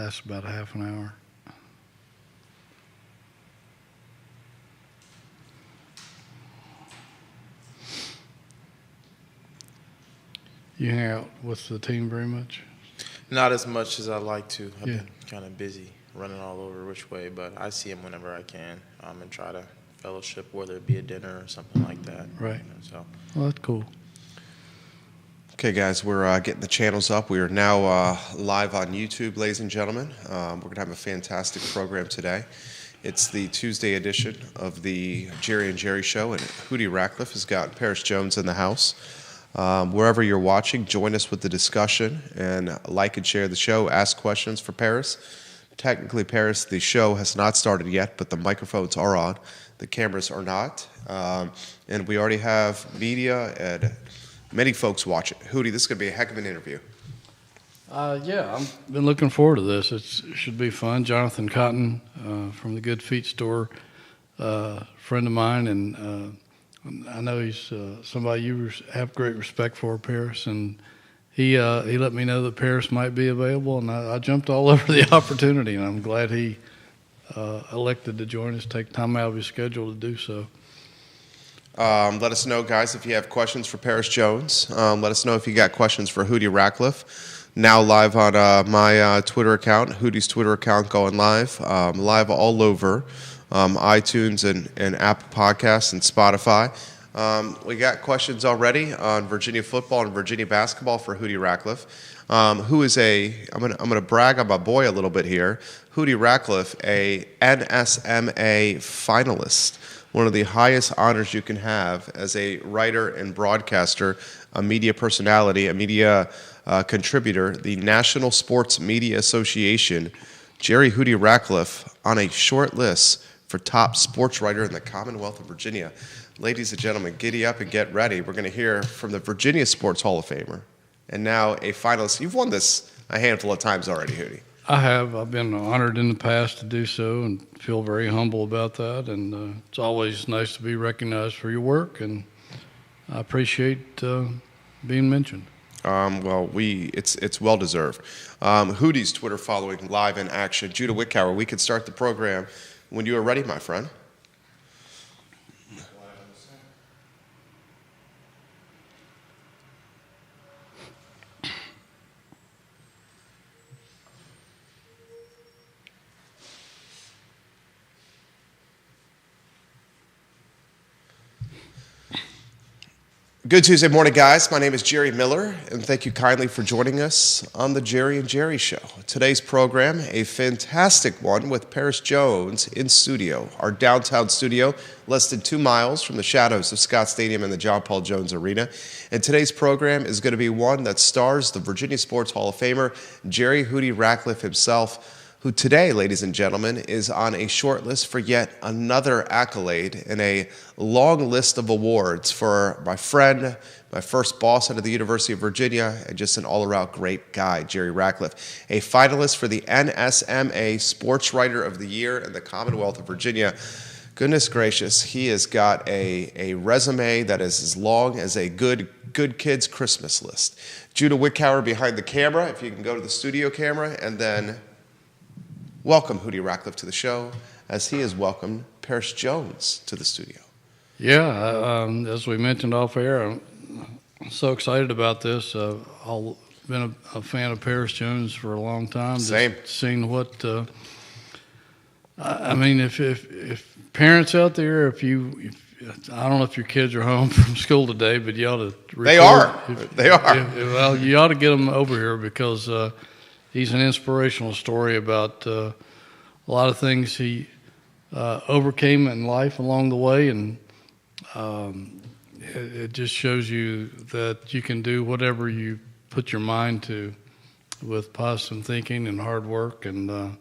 lasts about a half an hour. You hang out with the team very much? Not as much as I'd like to. I've Yeah. been kind of busy running all over which way, but I see him whenever I can and try to fellowship, whether it be a dinner or something like that. Right. So. Well, that's cool. Okay, guys, we're getting the channels up. We are now live on YouTube, ladies and gentlemen. We're going to have a fantastic program today. It's the Tuesday edition of the Jerry and Jerry Show, and Hootie Ratcliffe has got Paris Jones in the house. Wherever you're watching, join us with the discussion and like and share the show. Ask questions for Paris. Technically, Paris, the show has not started yet, but the microphones are on. The cameras are not. And we already have media and many folks watching. Hootie, this is going to be a heck of an interview. Yeah, I've been looking forward to this. It should be fun. Jonathan Cotton from the Good Feet store, friend of mine, and I know he's somebody you have great respect for, Paris, and he let me know that Paris might be available, and I jumped all over the opportunity, and I'm glad he elected to join us, take time out of his schedule to do so. Let us know, guys, if you have questions for Paris Jones. Let us know if you got questions for Hootie Ratcliffe. Now live on my Twitter account, Hootie's Twitter account going live, live all over iTunes and Apple Podcasts and Spotify. We got questions already on Virginia football and Virginia basketball for Hootie Ratcliffe, who is I'm gonna brag on my boy a little bit here. Hootie Ratcliffe, a NSMA finalist, one of the highest honors you can have as a writer and broadcaster, a media personality, a media contributor, the National Sports Media Association, Jerry Hootie Ratcliffe on a short list for top sports writer in the Commonwealth of Virginia. Ladies and gentlemen, giddy up and get ready. We're going to hear from the Virginia Sports Hall of Famer and now a finalist. You've won this a handful of times already, Hootie. I have. I've been honored in the past to do so and feel very humble about that. And it's always nice to be recognized for your work, and I appreciate being mentioned. It's well deserved. Hootie's Twitter following live in action. Judah Wickower, we could start the program when you are ready, my friend. Good Tuesday morning, guys. My name is Jerry Miller, and thank you kindly for joining us on the Jerry and Jerry Show. Today's program, a fantastic one with Paris Jones in studio, our downtown studio, less than 2 miles from the shadows of Scott Stadium and the John Paul Jones Arena. And today's program is going to be one that stars the Virginia Sports Hall of Famer, Jerry Hootie Ratcliffe himself, who today, ladies and gentlemen, is on a short list for yet another accolade in a long list of awards for my friend, my first boss out of the University of Virginia, and just an all-around great guy, Jerry Ratcliffe, a finalist for the NSMA Sports Writer of the Year in the Commonwealth of Virginia. Goodness gracious, he has got a resume that is as long as a good kid's Christmas list. Judah Wickower behind the camera, if you can go to the studio camera, and then welcome Hootie Ratcliffe to the show, as he has welcomed Paris Jones to the studio. Yeah, as we mentioned off air, I'm so excited about this. I've been a fan of Paris Jones for a long time. Same. Just seeing what I mean, if parents out there, I don't know if your kids are home from school today, but you ought to record. They are. They are. Well, you ought to get them over here because he's an inspirational story about a lot of things he overcame in life along the way, and it just shows you that you can do whatever you put your mind to with positive thinking and hard work, and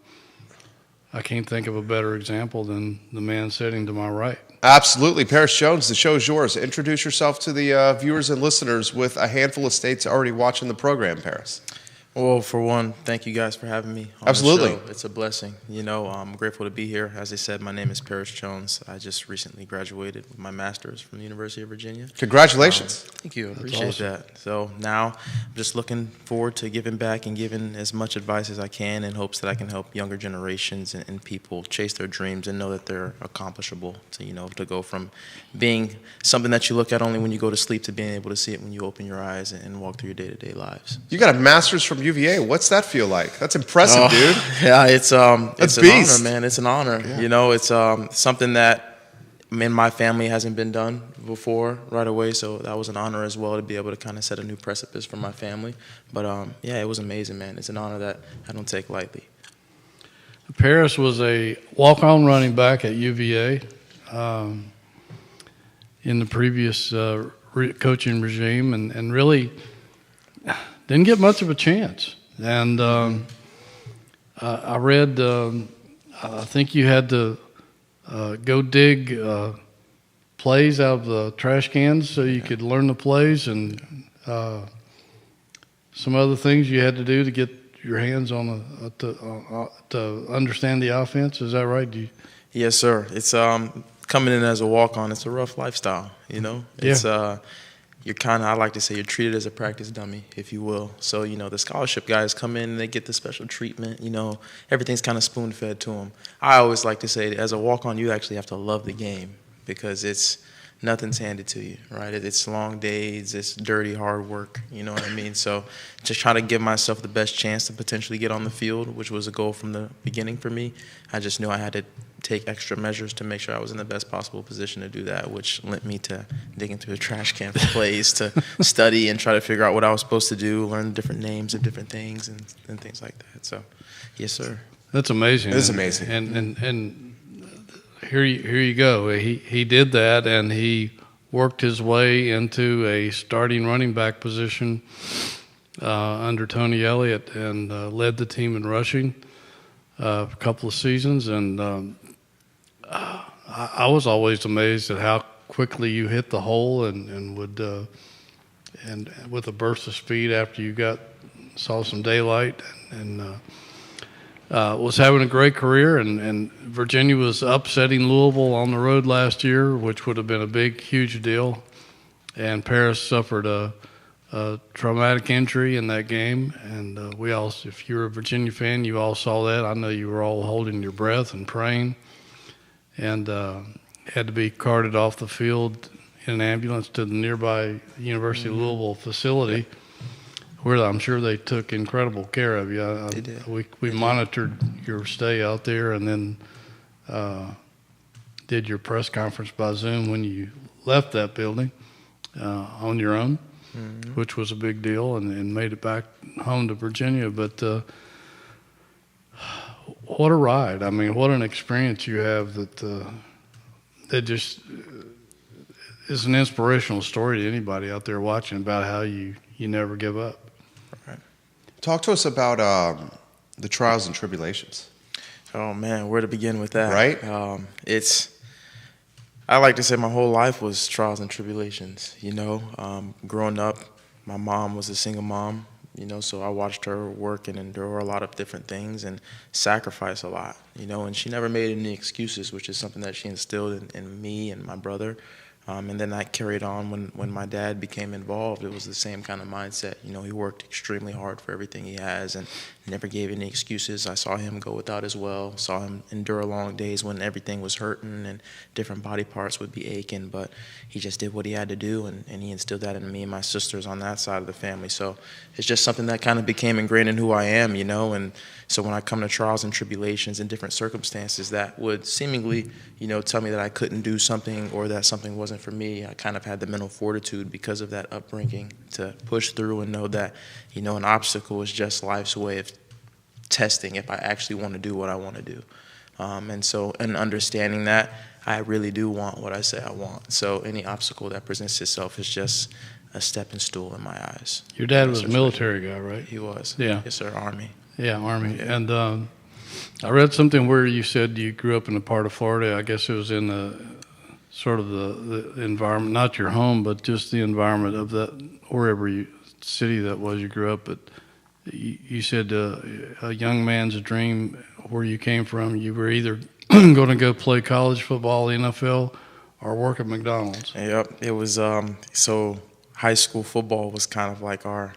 I can't think of a better example than the man sitting to my right. Absolutely. Paris Jones, the show is yours. Introduce yourself to the viewers and listeners with a handful of states already watching the program, Paris. Well, for one, thank you guys for having me on Absolutely. the show. It's a blessing. I'm grateful to be here. As I said, my name is Paris Jones. I just recently graduated with my master's from the University of Virginia. Congratulations. Thank you. I appreciate awesome. that. So now I'm just looking forward to giving back and giving as much advice as I can in hopes that I can help younger generations and people chase their dreams and know that they're accomplishable to go from being something that you look at only when you go to sleep to being able to see it when you open your eyes and walk through your day-to-day lives. You got a master's from UVA. What's that feel like? That's impressive, dude. Yeah, it's That's an beast. honor, man. It's an honor. Yeah. It's something that in my family hasn't been done before right away. So that was an honor as well to be able to kind of set a new precipice for my family. But yeah, it was amazing, man. It's an honor that I don't take lightly. Paris was a walk-on running back at UVA in the previous coaching regime, and really didn't get much of a chance. And I read, I think you had to go dig plays out of the trash cans so you could learn the plays, and some other things you had to do to get your hands on to understand the offense. Is that right? Yes, sir. It's coming in as a walk-on. It's a rough lifestyle, It's you're kind of, I like to say, you're treated as a practice dummy, if you will. So, the scholarship guys come in and they get the special treatment, everything's kind of spoon-fed to them. I always like to say, as a walk-on, you actually have to love the game because nothing's handed to you, right? It's long days, it's dirty, hard work, you know what I mean? So just trying to give myself the best chance to potentially get on the field, which was a goal from the beginning for me. I just knew I had to take extra measures to make sure I was in the best possible position to do that, which lent me to digging through a trash can for plays to study and try to figure out what I was supposed to do, learn different names of different things and things like that. So, yes, sir. That's amazing. It is amazing. And here you go. He did that, and he worked his way into a starting running back position under Tony Elliott, and led the team in rushing a couple of seasons. And I was always amazed at how quickly you hit the hole and would and with a burst of speed after you saw some daylight, and was having a great career, and Virginia was upsetting Louisville on the road last year, which would have been a huge deal. And Paris suffered a traumatic injury in that game, and if you're a Virginia fan, you all saw that. I know you were all holding your breath and praying, and had to be carted off the field in an ambulance to the nearby University of Louisville facility, where I'm sure they took incredible care of you. They did. We monitored your stay out there, and then did your press conference by Zoom when you left that building on your own, which was a big deal, and made it back home to Virginia. But what a ride. I mean, what an experience you have that just is an inspirational story to anybody out there watching about how you never give up. Talk to us about the trials and tribulations. Oh, man, where to begin with that? Right? I like to say my whole life was trials and tribulations, Growing up, my mom was a single mom, so I watched her work and endure a lot of different things and sacrifice a lot, and she never made any excuses, which is something that she instilled in me and my brother. And then that carried on when my dad became involved. It was the same kind of mindset. He worked extremely hard for everything he has and never gave any excuses. I saw him go without as well, saw him endure long days when everything was hurting and different body parts would be aching, but he just did what he had to do, and he instilled that in me and my sisters on that side of the family. So it's just something that kind of became ingrained in who I am, and so when I come to trials and tribulations and different circumstances that would seemingly, tell me that I couldn't do something or that something wasn't for me, I kind of had the mental fortitude because of that upbringing to push through and know that, an obstacle is just life's way of testing if I actually want to do what I want to do. And understanding that, I really do want what I say I want. So any obstacle that presents itself is just a stepping stool in my eyes. Your dad was a military guy, right? He was. Yeah. Yes, sir, Army. Yeah, Army. Yeah. And I read something where you said you grew up in a part of Florida. I guess it was in the sort of the environment, not your home, but just the environment of that, wherever city that was you grew up. But you said a young man's dream where you came from. You were either going to go play college football, the NFL, or work at McDonald's. Yep, it was so high school football was kind of like our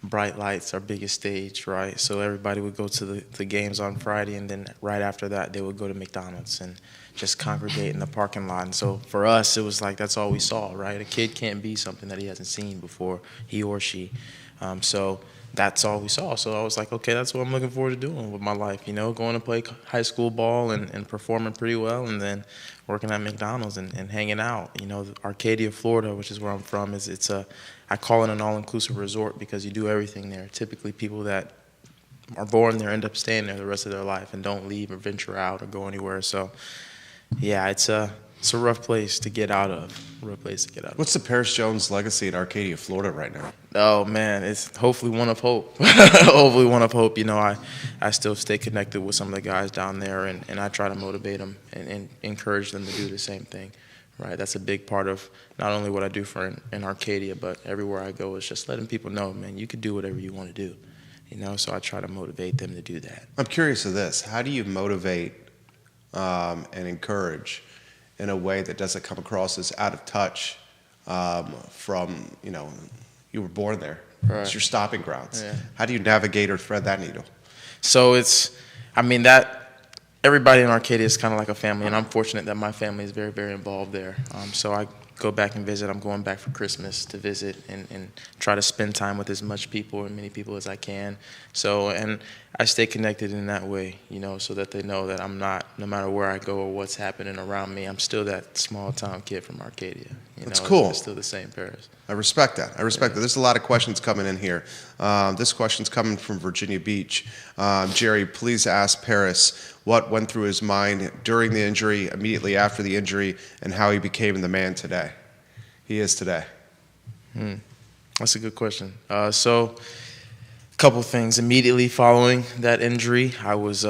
bright lights, our biggest stage, right? So everybody would go to the games on Friday, and then right after that, they would go to McDonald's and just congregate in the parking lot. And so for us, it was like that's all we saw, right? A kid can't be something that he hasn't seen before, he or she. So that's all we saw. So I was like, okay, that's what I'm looking forward to doing with my life, going to play high school ball and performing pretty well, and then working at McDonald's and hanging out. Arcadia, Florida, which is where I'm from, I call it an all-inclusive resort because you do everything there. Typically, people that are born there end up staying there the rest of their life and don't leave or venture out or go anywhere. So, yeah, it's a rough place to get out of. What's the Paris Jones legacy in Arcadia, Florida right now? Oh, man, it's hopefully one of hope. Hopefully one of hope. I still stay connected with some of the guys down there, and I try to motivate them and encourage them to do the same thing. Right, that's a big part of not only what I do in Arcadia, but everywhere I go is just letting people know, man, you can do whatever you want to do. So I try to motivate them to do that. I'm curious of this. How do you motivate and encourage in a way that doesn't come across as out of touch from, you were born there. Right. It's your stopping grounds. Yeah. How do you navigate or thread that needle? So everybody in Arcadia is kind of like a family, and I'm fortunate that my family is very, very involved there. So I go back and visit. I'm going back for Christmas to visit and try to spend time with as much people and many people as I can. So, and I stay connected in that way, so that they know that I'm not, no matter where I go or what's happening around me, I'm still that small town kid from Arcadia. That's cool. It's still the same Paris. I respect that. that. There's a lot of questions coming in here. This question's coming from Virginia Beach. Jerry, please ask Paris what went through his mind during the injury, immediately after the injury, and how he became the man today. He is today. That's a good question. So, a couple things. Immediately following that injury, I was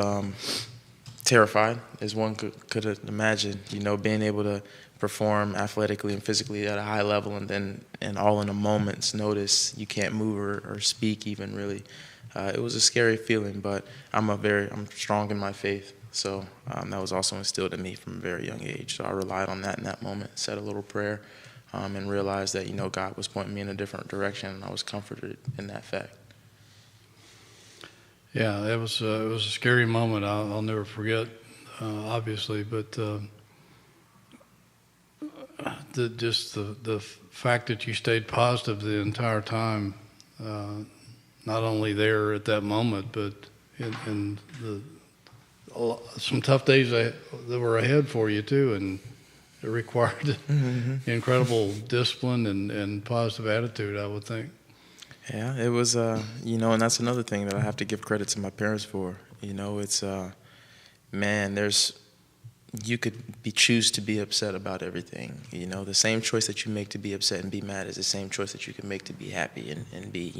terrified, as one could imagine. Being able to perform athletically and physically at a high level, and all in a moment's notice, you can't move or speak even really. It was a scary feeling, but I'm strong in my faith. So that was also instilled in me from a very young age. So I relied on that in that moment, said a little prayer, and realized that God was pointing me in a different direction, and I was comforted in that fact. Yeah, it was a scary moment. I'll never forget, obviously, but the fact that you stayed positive the entire time, not only there at that moment, but in some tough days that were ahead for you too, and it required incredible discipline and positive attitude, I would think. Yeah, it was, and that's another thing that I have to give credit to my parents for. It's, you could choose to be upset about everything. The same choice that you make to be upset and be mad is the same choice that you can make to be happy and be,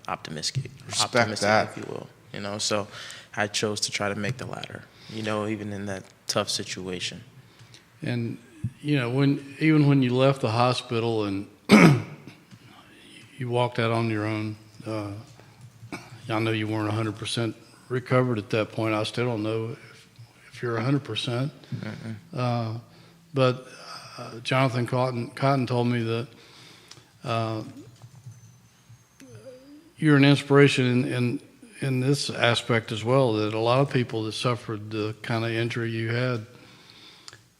optimistic. Optimistic, that. If you will. So I chose to try to make the latter, even in that tough situation. And, when you left the hospital and you walked out on your own, I know you weren't 100% recovered at that point. I still don't know if you're 100%. But Jonathan Cotton told me that you're an inspiration in this aspect as well, that a lot of people that suffered the kind of injury you had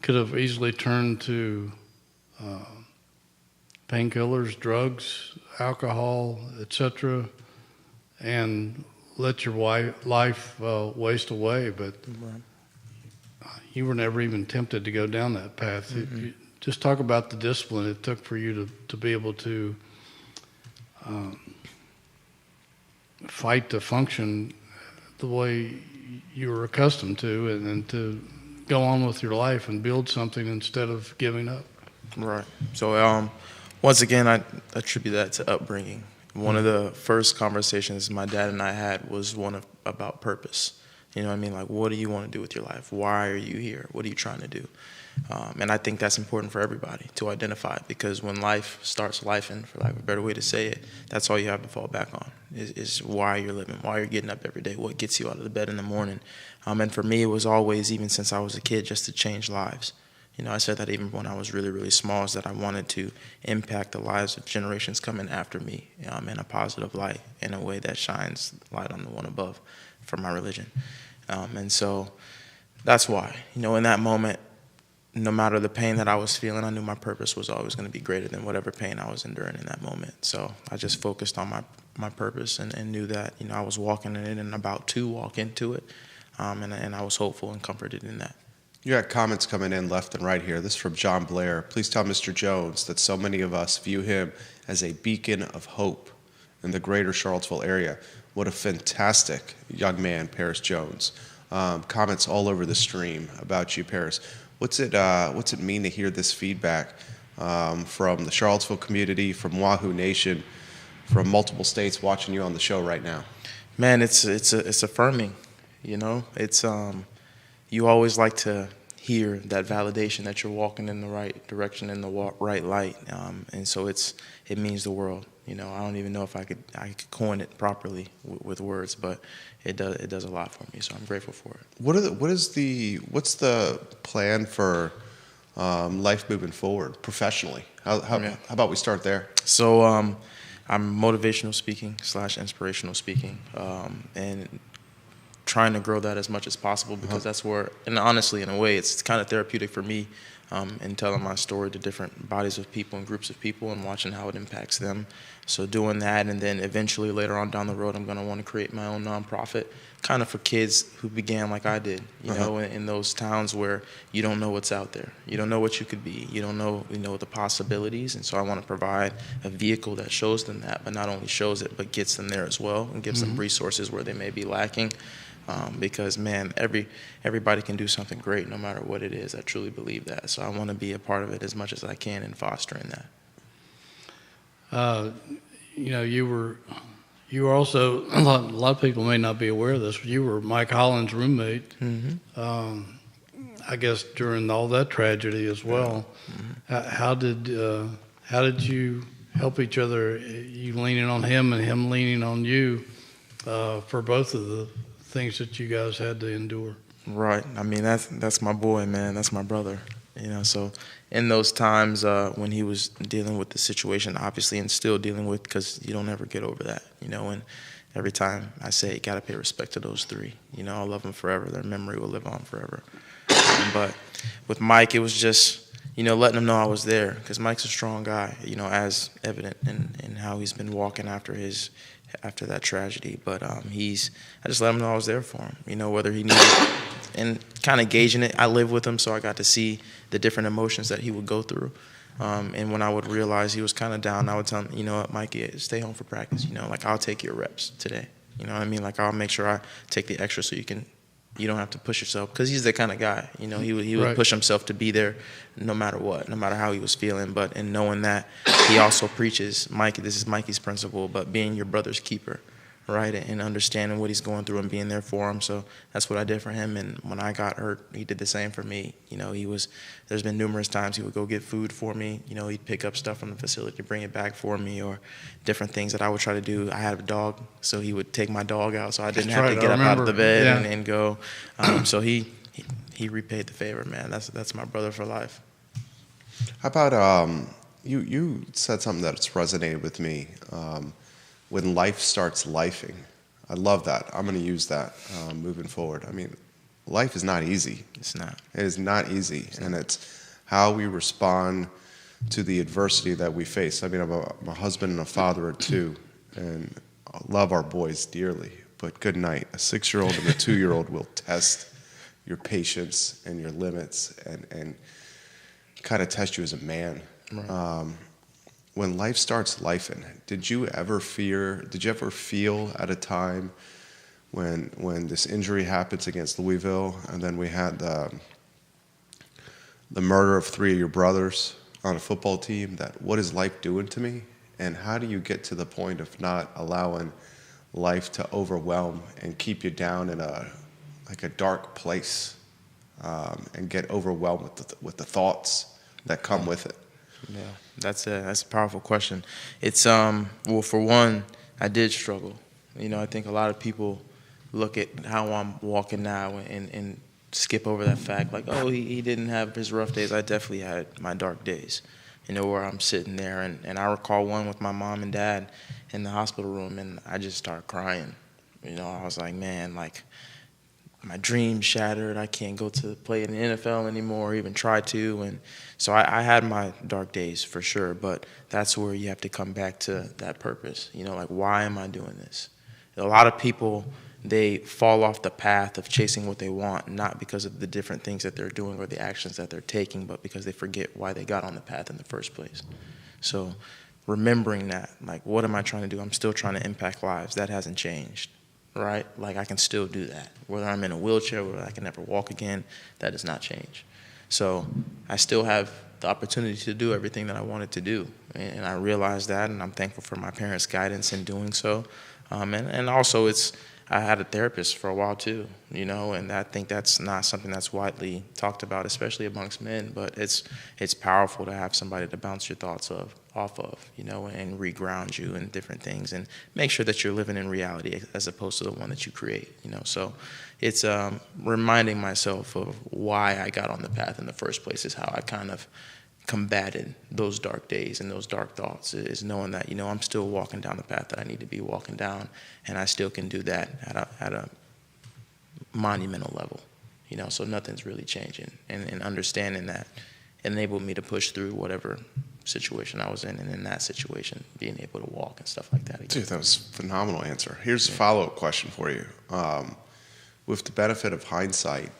could have easily turned to painkillers, drugs, alcohol, etc., and let your life waste away, but you were never even tempted to go down that path. Just talk about the discipline it took for you to be able to fight to function the way you were accustomed to, and then to go on with your life and build something instead of giving up. Right. So once again, I attribute that to upbringing. One of the first conversations my dad and I had was one about purpose. You know what I mean? Like, what do you want to do with your life? Why are you here? What are you trying to do? And I think that's important for everybody to identify, because when life starts lifing, for lack of a better way to say it, that's all you have to fall back on is why you're living, why you're getting up every day, what gets you out of the bed in the morning. And for me, it was always, even since I was a kid, just to change lives. You know, I said that even when I was really, really small, is that I wanted to impact the lives of generations coming after me in a positive light, in a way that shines light on the one above for my religion. And so that's why, you know, in that moment, no matter the pain that I was feeling, I knew my purpose was always going to be greater than whatever pain I was enduring in that moment. So I just focused on my purpose and knew that, you know, I was walking in it and about to walk into it. And I was hopeful and comforted in that. You got comments coming in left and right here. This is from John Blair. Please tell Mr. Jones that so many of us view him as a beacon of hope in the greater Charlottesville area. What a fantastic young man, Paris Jones. Comments all over the stream about you, Paris. What's it mean to hear this feedback from the Charlottesville community, from Wahoo Nation, from multiple states watching you on the show right now? Man, it's affirming. You know, it's you always like to hear that validation that you're walking in the right direction, in the right light, and so it means the world. You know, I don't even know if I could coin it properly with words, but it does a lot for me. So I'm grateful for it. What's the plan for life moving forward professionally? How about we start there? So I'm motivational speaking / inspirational speaking, and trying to grow that as much as possible, because that's where, and honestly, in a way, it's kind of therapeutic for me in telling my story to different bodies of people and groups of people and watching how it impacts them. So doing that, and then eventually later on down the road, I'm going to want to create my own nonprofit, kind of for kids who began like I did, you know, in those towns where you don't know what's out there. You don't know what you could be. You don't know, the possibilities. And so I want to provide a vehicle that shows them that, but not only shows it, but gets them there as well and gives them resources where they may be lacking. Because, man, everybody can do something great no matter what it is. I truly believe that. So I want to be a part of it as much as I can in fostering that. You were also, a lot of people may not be aware of this, but you were Mike Holland's roommate, I guess, during all that tragedy as well. How did you help each other, you leaning on him and him leaning on you for both of the things that you guys had to endure? Right. I mean, that's my boy, man. That's my brother. So in those times when he was dealing with the situation, obviously, and still dealing with, because you don't ever get over that, and every time I say, you got to pay respect to those three. I'll love them forever. Their memory will live on forever. But with Mike, it was just, letting him know I was there, because Mike's a strong guy, as evident in how he's been walking after that tragedy. But I just let him know I was there for him, whether he needed, and kind of gauging it. I lived with him, so I got to see the different emotions that he would go through. And when I would realize he was kind of down, I would tell him, you know what, Mikey, stay home for practice. Like, I'll take your reps today. You know what I mean? Like, I'll make sure I take the extra so you don't have to push yourself, because he's the kind of guy, he would push himself to be there no matter what, no matter how he was feeling. But in knowing that, he also preaches, Mikey, this is Mikey's principle, but being your brother's keeper, right? And understanding what he's going through and being there for him. So that's what I did for him. And when I got hurt, he did the same for me. There's been numerous times he would go get food for me. He'd pick up stuff from the facility to bring it back for me, or different things that I would try to do. I had a dog, so he would take my dog out, so I didn't have to get up out of the bed and go. So he repaid the favor, man. That's my brother for life. How about you said something that's resonated with me. When life starts lifing. I love that. I'm going to use that moving forward. I mean, life is not easy. It's not. It is not easy. And it's how we respond to the adversity that we face. I mean, I'm a husband and a father of two, and I love our boys dearly. But good night. A 6-year-old and a 2-year-old will test your patience and your limits and kind of test you as a man. Right. When life starts lifing, did you ever feel at a time when this injury happens against Louisville, and then we had the murder of 3 of your brothers on a football team, that what is life doing to me? And how do you get to the point of not allowing life to overwhelm and keep you down in a like a dark place and get overwhelmed with the thoughts that come with it? Yeah, that's a powerful question. It's well, for one, I did struggle. I think a lot of people look at how I'm walking now and skip over that fact, like, oh, he didn't have his rough days. I definitely had my dark days, where I'm sitting there. And I recall one with my mom and dad in the hospital room, and I just started crying. I was like, man, like, my dreams shattered. I can't go to play in the NFL anymore, or even try to. And so I had my dark days for sure, but that's where you have to come back to that purpose. Like, why am I doing this? A lot of people, they fall off the path of chasing what they want, not because of the different things that they're doing or the actions that they're taking, but because they forget why they got on the path in the first place. So remembering that, like, what am I trying to do? I'm still trying to impact lives. That hasn't changed, right? Like, I can still do that. Whether I'm in a wheelchair, whether I can never walk again, that does not change. So I still have the opportunity to do everything that I wanted to do. And I realized that, and I'm thankful for my parents' guidance in doing so. And also I had a therapist for a while too, and I think that's not something that's widely talked about, especially amongst men, but it's powerful to have somebody to bounce your thoughts off of, and reground you in different things and make sure that you're living in reality as opposed to the one that you create, So it's reminding myself of why I got on the path in the first place is how I kind of combated those dark days and those dark thoughts, is knowing that, I'm still walking down the path that I need to be walking down, and I still can do that at a monumental level, so nothing's really changing. And understanding that enabled me to push through whatever situation I was in, and in that situation, being able to walk and stuff like that again. Dude, that was a phenomenal answer. Here's a follow-up question for you. With the benefit of hindsight,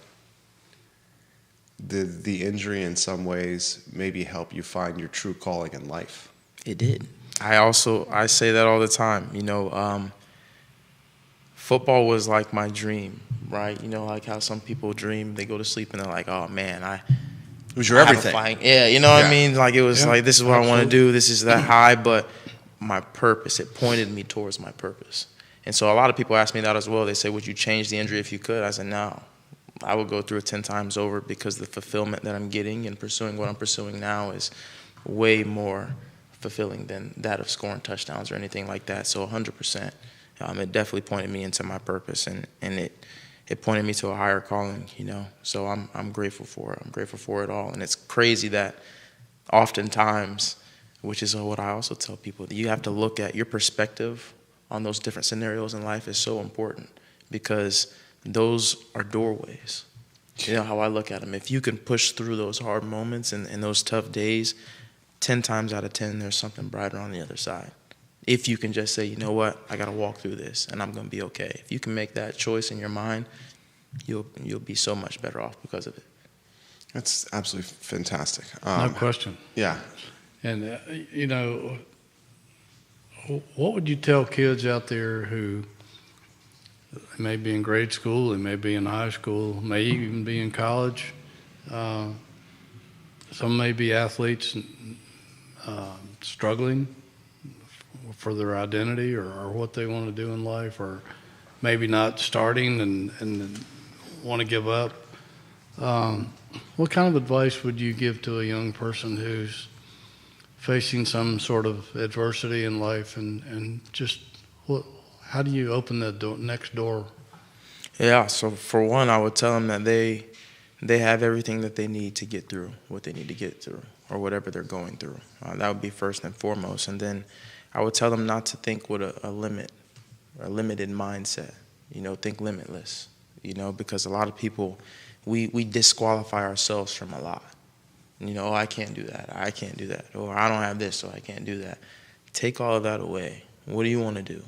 did the injury in some ways maybe help you find your true calling in life? It did. I say that all the time. Football was like my dream, right? Like how some people dream, they go to sleep and they're like, oh man, it was your everything. Yeah, what I mean? Like, it was like, this is what absolutely. I want to do. This is that high, but my purpose, it pointed me towards my purpose. And so a lot of people ask me that as well. They say, would you change the injury if you could? I said, no. I would go through it 10 times over, because the fulfillment that I'm getting and pursuing what I'm pursuing now is way more fulfilling than that of scoring touchdowns or anything like that. So 100%, it definitely pointed me into my purpose, and it pointed me to a higher calling, So I'm grateful for it. I'm grateful for it all. And it's crazy that oftentimes, which is what I also tell people, that you have to look at your perspective on those different scenarios in life is so important, because those are doorways. How I look at them. If you can push through those hard moments and those tough days, 10 times out of 10, there's something brighter on the other side. If you can just say, you know what, I got to walk through this and I'm going to be okay. If you can make that choice in your mind, you'll be so much better off because of it. That's absolutely fantastic. No question. Yeah. And, what would you tell kids out there who may be in grade school, they may be in high school, may even be in college? Some may be athletes struggling for their identity or what they want to do in life, or maybe not starting and want to give up. What kind of advice would you give to a young person who's facing some sort of adversity in life, and just how do you open the next door? Yeah, so for one, I would tell them that they have everything that they need to get through what they need to get through, or whatever they're going through. That would be first and foremost. And then I would tell them not to think with a limit or a limited mindset. Think limitless. Because a lot of people, we disqualify ourselves from a lot. Oh, I can't do that. I can't do that. Or I don't have this, so I can't do that. Take all of that away. What do you want to do?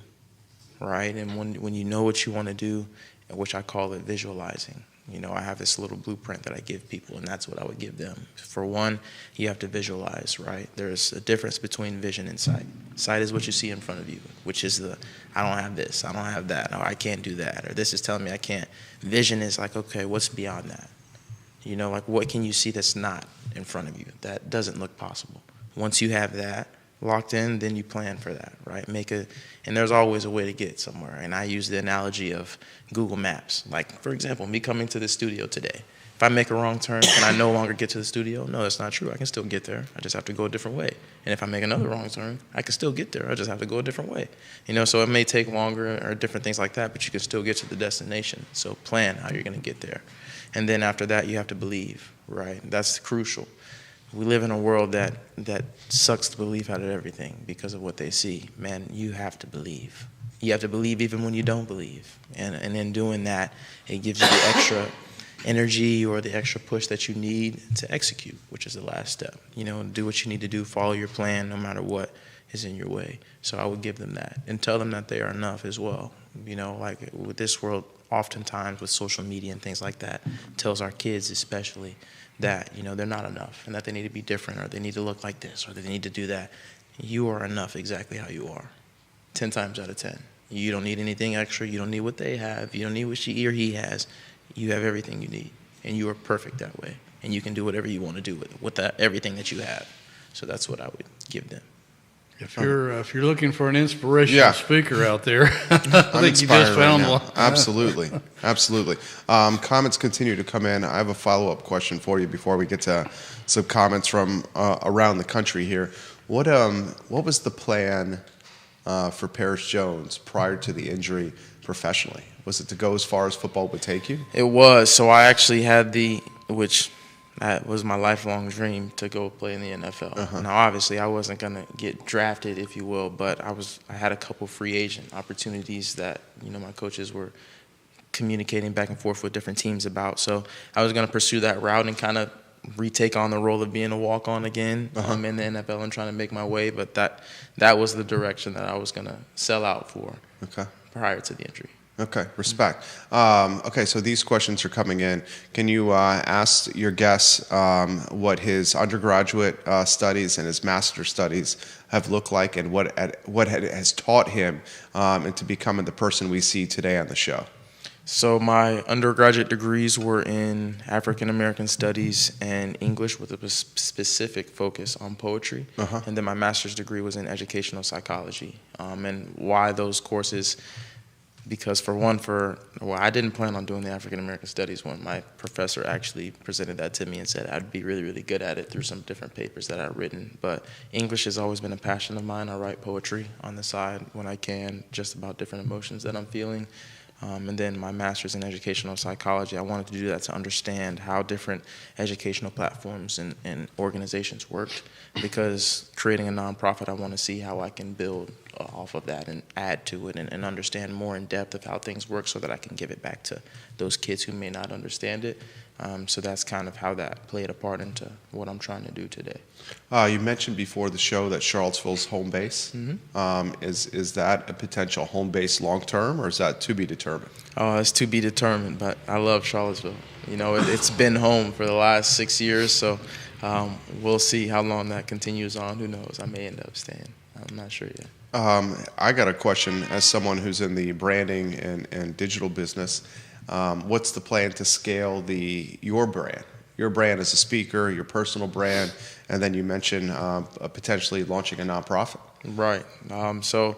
Right? And when you know what you want to do, which I call it visualizing. I have this little blueprint that I give people, and that's what I would give them. For one, you have to visualize, right? There's a difference between vision and sight. Sight is what you see in front of you, which is I don't have this, I don't have that, or I can't do that, or this is telling me I can't. Vision is like, okay, what's beyond that? Like, what can you see that's not in front of you, that doesn't look possible? Once you have that, locked in, then you plan for that, right? And there's always a way to get somewhere. And I use the analogy of Google Maps. Like, for example, me coming to the studio today. If I make a wrong turn, can I no longer get to the studio? No, that's not true. I can still get there. I just have to go a different way. And if I make another wrong turn, I can still get there. I just have to go a different way. So it may take longer or different things like that, but you can still get to the destination. So plan how you're going to get there. And then after that, you have to believe, right? That's crucial. We live in a world that sucks the belief out of everything because of what they see. Man, you have to believe. You have to believe even when you don't believe. And in doing that, it gives you the extra energy or the extra push that you need to execute, which is the last step. Do what you need to do, follow your plan no matter what is in your way. So I would give them that and tell them that they are enough as well. Like with this world, oftentimes with social media and things like that, tells our kids especially that, they're not enough and that they need to be different or they need to look like this or they need to do that. You are enough exactly how you are, 10 times out of 10. You don't need anything extra. You don't need what they have. You don't need what she or he has. You have everything you need, and you are perfect that way. And you can do whatever you want to do with everything that you have. So that's what I would give them. If you're looking for an inspirational speaker out there, I think you just found one. Absolutely, absolutely. Comments continue to come in. I have a follow-up question for you before we get to some comments from around the country here. What was the plan for Paris Jones prior to the injury professionally? Was it to go as far as football would take you? It was. So I actually had that was my lifelong dream, to go play in the NFL. Now, obviously, I wasn't going to get drafted, if you will, but I had a couple free agent opportunities that, my coaches were communicating back and forth with different teams about. So I was going to pursue that route and kind of retake on the role of being a walk-on again in the NFL and trying to make my way. But that was the direction that I was going to sell out for prior to the injury. Okay, respect. Okay, so these questions are coming in. Can you ask your guest what his undergraduate studies and his master's studies have looked like and what has taught him into becoming the person we see today on the show? So my undergraduate degrees were in African American Studies and English with a specific focus on poetry. And then my master's degree was in educational psychology. And why those courses? Because I didn't plan on doing the African American Studies one. My professor actually presented that to me and said I'd be really, really good at it through some different papers that I've written. But English has always been a passion of mine. I write poetry on the side when I can, just about different emotions that I'm feeling. And then my master's in educational psychology, I wanted to do that to understand how different educational platforms and organizations worked. Because creating a nonprofit, I want to see how I can build off of that and add to it and understand more in depth of how things work so that I can give it back to those kids who may not understand it. So that's kind of how that played a part into what I'm trying to do today. You mentioned before the show that Charlottesville's home base. Is that a potential home base long term, or is that to be determined? Oh, it's to be determined, but I love Charlottesville. It's been home for the last 6 years, so we'll see how long that continues on. Who knows? I may end up staying. I'm not sure yet. I got a question as someone who's in the branding and digital business. What's the plan to scale your brand? Your brand as a speaker, your personal brand, and then you mentioned potentially launching a nonprofit. Right. So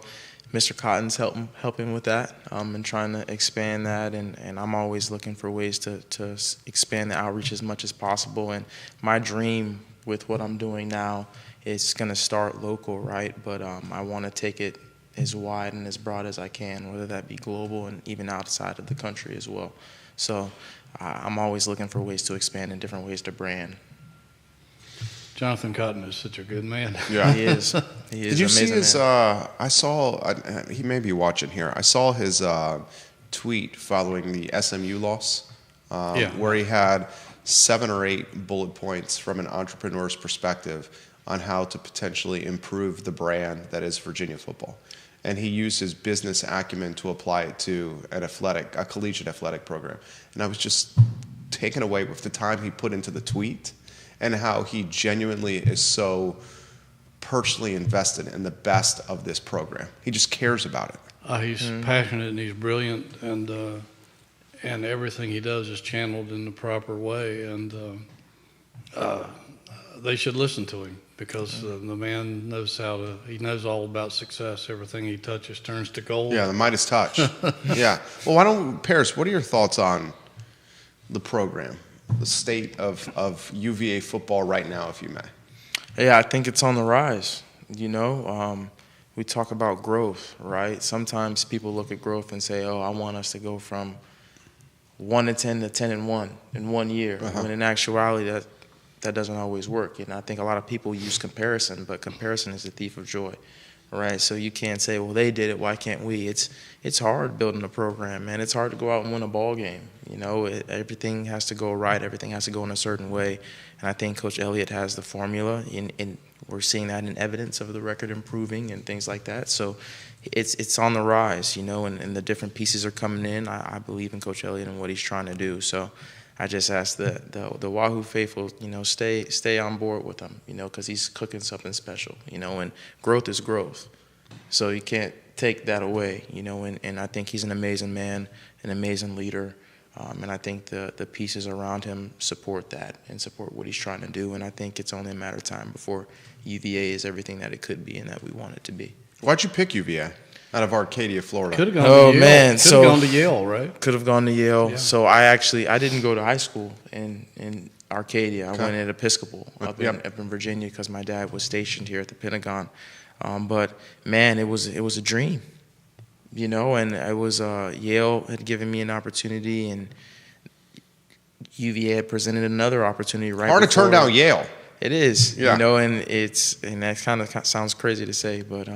Mr. Cotton's helping with that and trying to expand that, and I'm always looking for ways to expand the outreach as much as possible. And my dream with what I'm doing now is going to start local, right? But I want to take it as wide and as broad as I can, whether that be global and even outside of the country as well. So I'm always looking for ways to expand and different ways to brand. Jonathan Cotton is such a good man. Yeah, he is. He is. Did you see amazing his? man. I saw. He may be watching here. I saw his tweet following the SMU loss, where he had 7 or 8 bullet points from an entrepreneur's perspective on how to potentially improve the brand that is Virginia football. And he used his business acumen to apply it to a collegiate athletic program. And I was just taken away with the time he put into the tweet and how he genuinely is so personally invested in the best of this program. He just cares about it. He's passionate and he's brilliant, and everything he does is channeled in the proper way. And they should listen to him because the man knows he knows all about success. Everything he touches turns to gold. Yeah, the Midas touch. Yeah. Well, Paris, what are your thoughts on the program, the state of UVA football right now, if you may? Yeah, I think it's on the rise. We talk about growth, right? Sometimes people look at growth and say, "Oh, I want us to go from 1-10 to 10-1 in 1 year." When in actuality, that doesn't always work. And I think a lot of people use comparison, but comparison is a thief of joy, right? So you can't say, "Well, they did it, why can't we?" It's hard building a program, man. It's hard to go out and win a ball game. Everything has to go right. Everything has to go in a certain way. And I think Coach Elliott has the formula, and we're seeing that in evidence of the record improving and things like that. So it's on the rise, and the different pieces are coming in. I believe in Coach Elliott and what he's trying to do. So I just ask the Wahoo faithful, stay on board with him, because he's cooking something special, and growth is growth. So you can't take that away, and I think he's an amazing man, an amazing leader. And I think the pieces around him support that and support what he's trying to do. And I think it's only a matter of time before UVA is everything that it could be and that we want it to be. Why'd you pick UVA out of Arcadia, Florida? Could have gone to Yale. Man. Could have gone to Yale, right? Could have gone to Yale. Yeah. So I didn't go to high school in Arcadia. I went at Episcopal up in Virginia because my dad was stationed here at the Pentagon. But, man, it was a dream. And it was Yale had given me an opportunity, and UVA had presented another opportunity right Hard to before. turn down Yale. It is, Yeah. and that kind of sounds crazy to say, but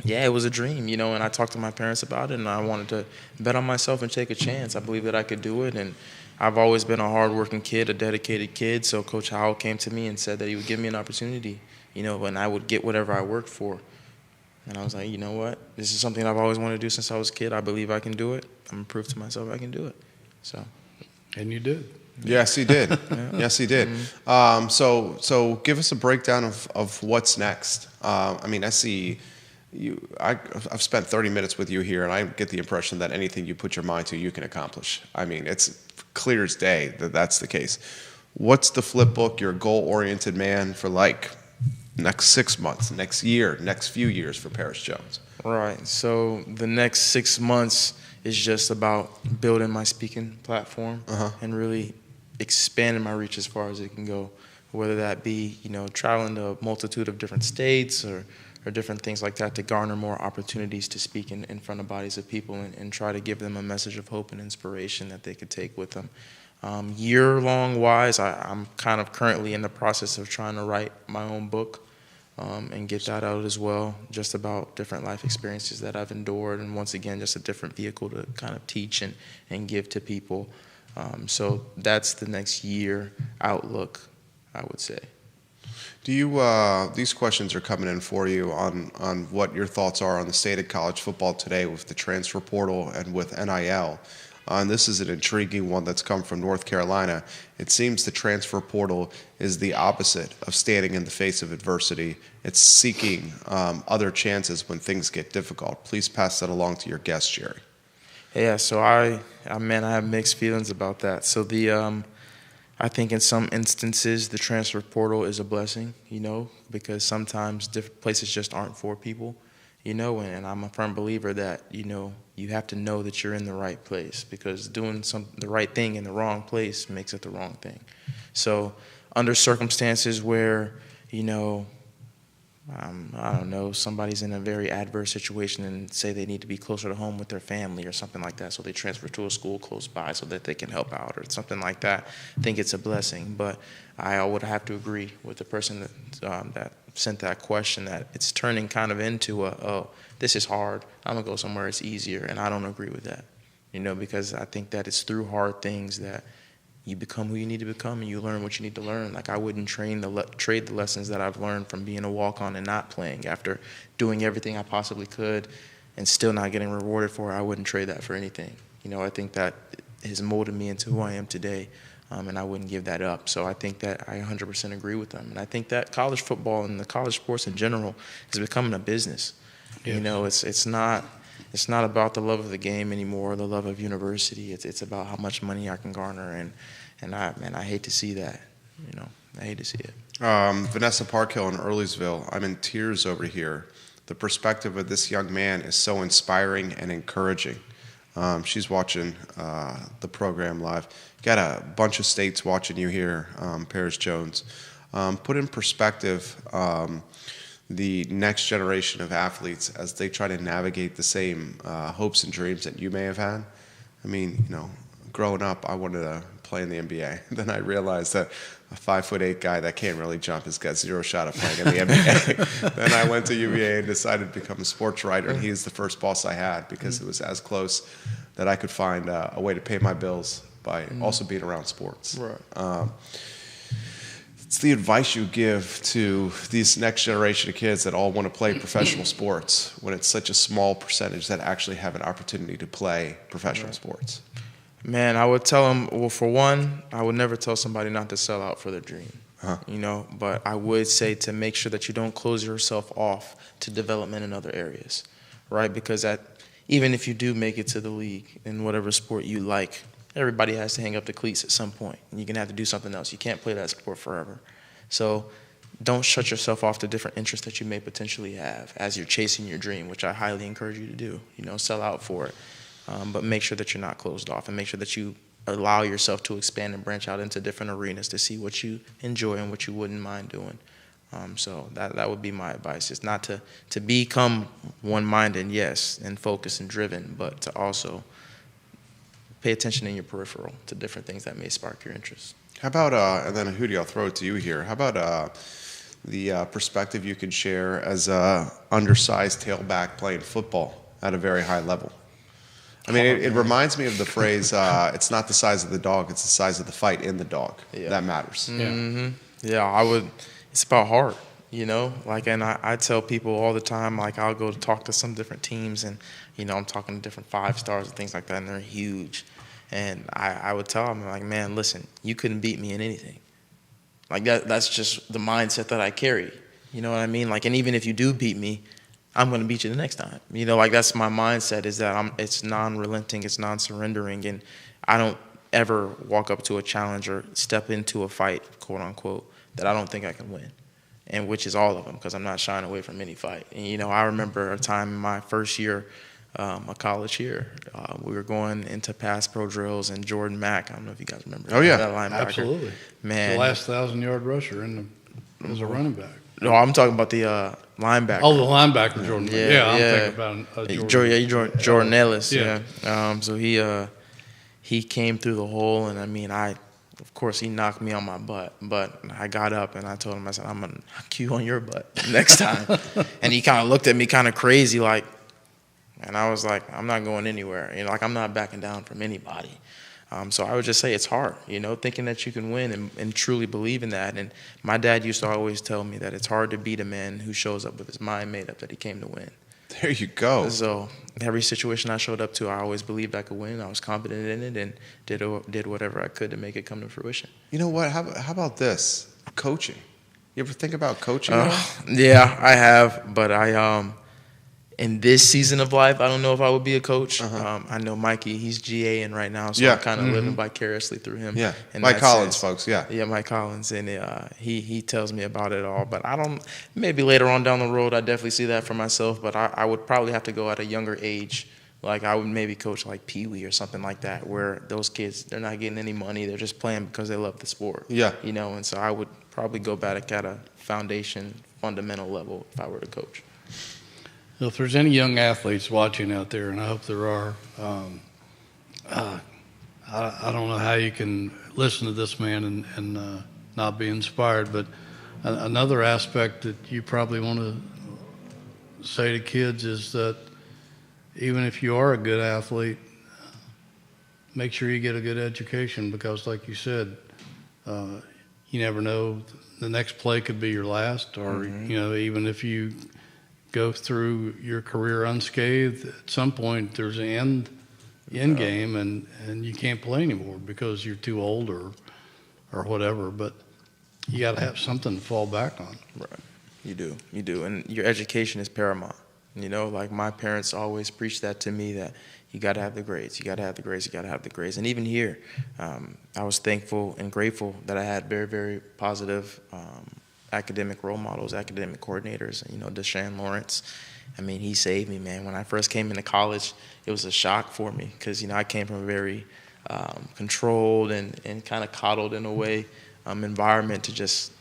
it was a dream, and I talked to my parents about it, and I wanted to bet on myself and take a chance. I believe that I could do it, and I've always been a hardworking kid, a dedicated kid, so Coach Howell came to me and said that he would give me an opportunity, and I would get whatever I worked for. And I was like, you know what? This is something I've always wanted to do since I was a kid. I believe I can do it. I'm going to prove to myself I can do it. So. And you did. Yes, he did. Yeah. Yes, he did. Mm-hmm. So give us a breakdown of what's next. I see you. I've spent 30 minutes with you here, and I get the impression that anything you put your mind to, you can accomplish. It's clear as day that that's the case. What's the flip book? You're a goal-oriented man for next 6 months, next year, next few years for Paris Jones. Right. So the next 6 months is just about building my speaking platform and really expanding my reach as far as it can go, whether that be, traveling to a multitude of different states or different things like that to garner more opportunities to speak in front of bodies of people and try to give them a message of hope and inspiration that they could take with them. Year-long wise, I'm kind of currently in the process of trying to write my own book. And get that out as well, just about different life experiences that I've endured, and once again, just a different vehicle to kind of teach and give to people. So that's the next year outlook, I would say. Do you? These questions are coming in for you on what your thoughts are on the state of college football today with the transfer portal and with NIL. And this is an intriguing one that's come from North Carolina. It seems the transfer portal is the opposite of standing in the face of adversity. It's seeking other chances when things get difficult. Please pass that along to your guest, Jerry. Yeah, so I have mixed feelings about that. So I think in some instances the transfer portal is a blessing, because sometimes different places just aren't for people. And I'm a firm believer that, you have to know that you're in the right place, because doing the right thing in the wrong place makes it the wrong thing. So under circumstances where, I don't know, somebody's in a very adverse situation and say they need to be closer to home with their family or something like that, so they transfer to a school close by so that they can help out or something like that, I think it's a blessing. But I would have to agree with the person that sent that question, that it's turning kind of into this is hard, I'm going to go somewhere it's easier, and I don't agree with that, because I think that it's through hard things that you become who you need to become and you learn what you need to learn. Like, I wouldn't trade the lessons that I've learned from being a walk-on and not playing after doing everything I possibly could and still not getting rewarded for it. I wouldn't trade that for anything. I think that has molded me into who I am today. And I wouldn't give that up. So I think that I 100% agree with them. And I think that college football and the college sports in general is becoming a business. Yes. It's not about the love of the game anymore, the love of university. It's about how much money I can garner, and I hate to see that. I hate to see it. Vanessa Parkhill in Earlysville, I'm in tears over here. The perspective of this young man is so inspiring and encouraging. She's watching the program live. Got a bunch of states watching you here, Paris Jones. Put in perspective the next generation of athletes as they try to navigate the same hopes and dreams that you may have had. I mean, growing up, I wanted to play in the NBA. Then I realized that a 5'8" guy that can't really jump has got zero shot of playing in the NBA. Then I went to UVA and decided to become a sports writer, and he's the first boss I had because it was as close that I could find a way to pay my bills by also being around sports. Right. It's the advice you give to these next generation of kids that all want to play professional sports when it's such a small percentage that actually have an opportunity to play professional sports. Man, I would tell them, well, for one, I would never tell somebody not to sell out for their dream, but I would say to make sure that you don't close yourself off to development in other areas, right? Because even if you do make it to the league in whatever sport you like, everybody has to hang up the cleats at some point, and you're going to have to do something else. You can't play that sport forever. So don't shut yourself off to different interests that you may potentially have as you're chasing your dream, which I highly encourage you to do. Sell out for it. But make sure that you're not closed off, and make sure that you allow yourself to expand and branch out into different arenas to see what you enjoy and what you wouldn't mind doing. So that would be my advice. It's not to become one-minded, yes, and focused and driven, but to also pay attention in your peripheral to different things that may spark your interest. How about, and then Hootie, I'll throw it to you here. How about the perspective you can share as a undersized tailback playing football at a very high level? I mean, it reminds me of the phrase, it's not the size of the dog, it's the size of the fight in the dog that matters. Mm-hmm. Yeah, it's about heart, and I tell people all the time, I'll go to talk to some different teams, and, I'm talking to different 5 stars and things like that, and they're huge. And I would tell them, man, listen, you couldn't beat me in anything. That's just the mindset that I carry. You know what I mean? And even if you do beat me, I'm going to beat you the next time. That's my mindset, is that it's non-relenting, it's non-surrendering, and I don't ever walk up to a challenge or step into a fight, quote unquote, that I don't think I can win, and which is all of them, because I'm not shying away from any fight. And, I remember a time in my first year, a college year, we were going into pass pro drills, and Jordan Mack, I don't know if you guys remember. Oh, yeah. That linebacker. Absolutely. Man. The last 1,000-yard rusher as a running back. No, I'm talking about the linebacker. Oh, the linebacker, Jordan. Yeah, I'm thinking about Jordan Ellis. Yeah. So he came through the hole, and of course, he knocked me on my butt. But I got up and I told him, I said, I'm gonna knock you on your butt next time. And he kind of looked at me kind of crazy, and I was like, I'm not going anywhere. I'm not backing down from anybody. So I would just say it's hard, thinking that you can win and truly believe in that. And my dad used to always tell me that it's hard to beat a man who shows up with his mind made up that he came to win. There you go. So every situation I showed up to, I always believed I could win. I was confident in it and did whatever I could to make it come to fruition. You know what? How about this? Coaching. You ever think about coaching? Yeah, I have, but in this season of life, I don't know if I would be a coach. I know Mikey, he's GA-ing right now, so I'm kind of living vicariously through him. Yeah, in Mike that Collins, sense. folks, yeah. Yeah, Mike Collins, and he tells me about it all. But maybe later on down the road, I definitely see that for myself, but I would probably have to go at a younger age. I would maybe coach Pee Wee or something like that, where those kids, they're not getting any money, they're just playing because they love the sport. Yeah. And so I would probably go back at a fundamental level if I were to coach. If there's any young athletes watching out there, and I hope there are, I don't know how you can listen to this man and not be inspired, but another aspect that you probably want to say to kids is that even if you are a good athlete, make sure you get a good education, because like you said, you never know, the next play could be your last, or even if you go through your career unscathed, at some point there's an end game, and you can't play anymore because you're too old or whatever. But you got to have something to fall back on. Right. You do, and your education is paramount. You know, like my parents always preached that to me, that you got to have the grades, you got to have the grades, you got to have the grades. And even here, I was thankful and grateful that I had very, very positive academic role models, academic coordinators. You know, Deshaun Lawrence, I mean, he saved me, man. When I first came into college, it was a shock for me because, you know, I came from a very controlled and kind of coddled in a way environment to just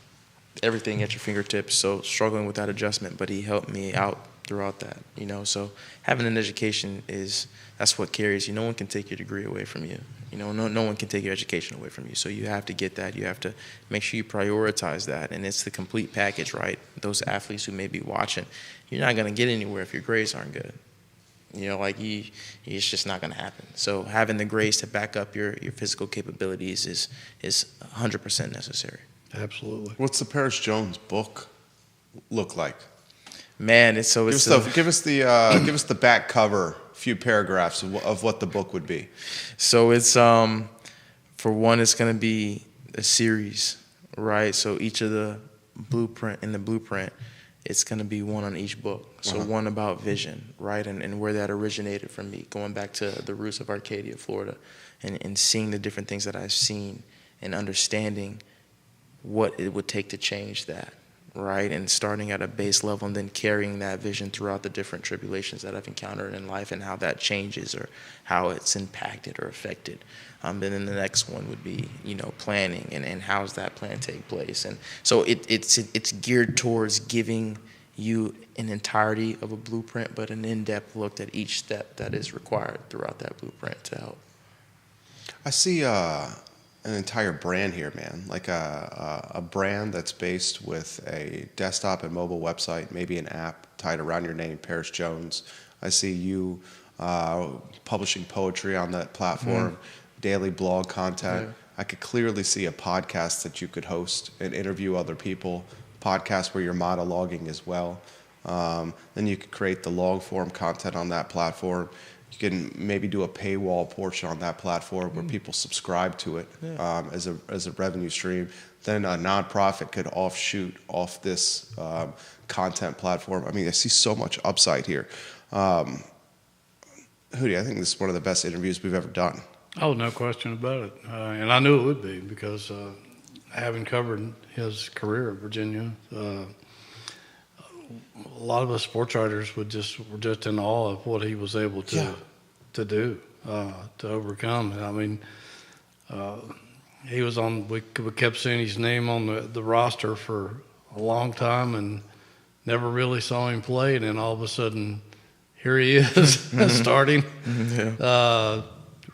everything at your fingertips. So struggling with that adjustment, but he helped me out throughout that, you know. So having an education that's what carries you. No one can take your degree away from you. You know, no one can take your education away from you. So you have to get that. You have to make sure you prioritize that. And it's the complete package, right? Those athletes who may be watching, you're not going to get anywhere if your grades aren't good. You know, like it's just not going to happen. So having the grades to back up your physical capabilities is 100% necessary. Absolutely. What's the Paris Jones book look like? Man, give us the back cover, few paragraphs of what the book would be. So it's for one, it's going to be a series, right? So each of the blueprint, it's going to be one on each book. So one about vision, right? And where that originated from me, going back to the roots of Arcadia, Florida, and seeing the different things that I've seen and understanding what it would take to change that, right? And starting at a base level and then carrying that vision throughout the different tribulations that I've encountered in life and how that changes or how it's impacted or affected. And then the next one would be, you know, planning and how does that plan take place. And so it's geared towards giving you an entirety of a blueprint, but an in-depth look at each step that is required throughout that blueprint to help. I see an entire brand here, man, like a brand that's based with a desktop and mobile website, maybe an app tied around your name, Paris Jones. I see you publishing poetry on that platform, daily blog content. Yeah. I could clearly see a podcast that you could host and interview other people, podcast where you're monologuing as well. Then you could create the long form content on that platform. You can maybe do a paywall portion on that platform where people subscribe to it as a revenue stream. Then a nonprofit could offshoot off this content platform. I mean, I see so much upside here. Hootie, I think this is one of the best interviews we've ever done. Oh, no question about it. And I knew it would be because having covered his career at Virginia, a lot of us sports writers were just in awe of what he was able to do, to overcome. I mean, he was on. We kept seeing his name on the roster for a long time and never really saw him play. And then all of a sudden, here he is starting,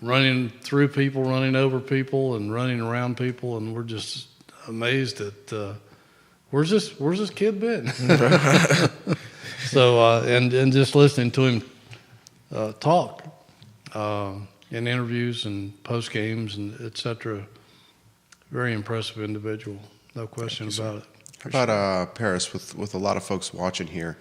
running through people, running over people, and running around people, and we're just amazed at where's this kid been? So and just listening to him talk in interviews and post games and etc. Very impressive individual, no question about it. How about Paris, with a lot of folks watching here,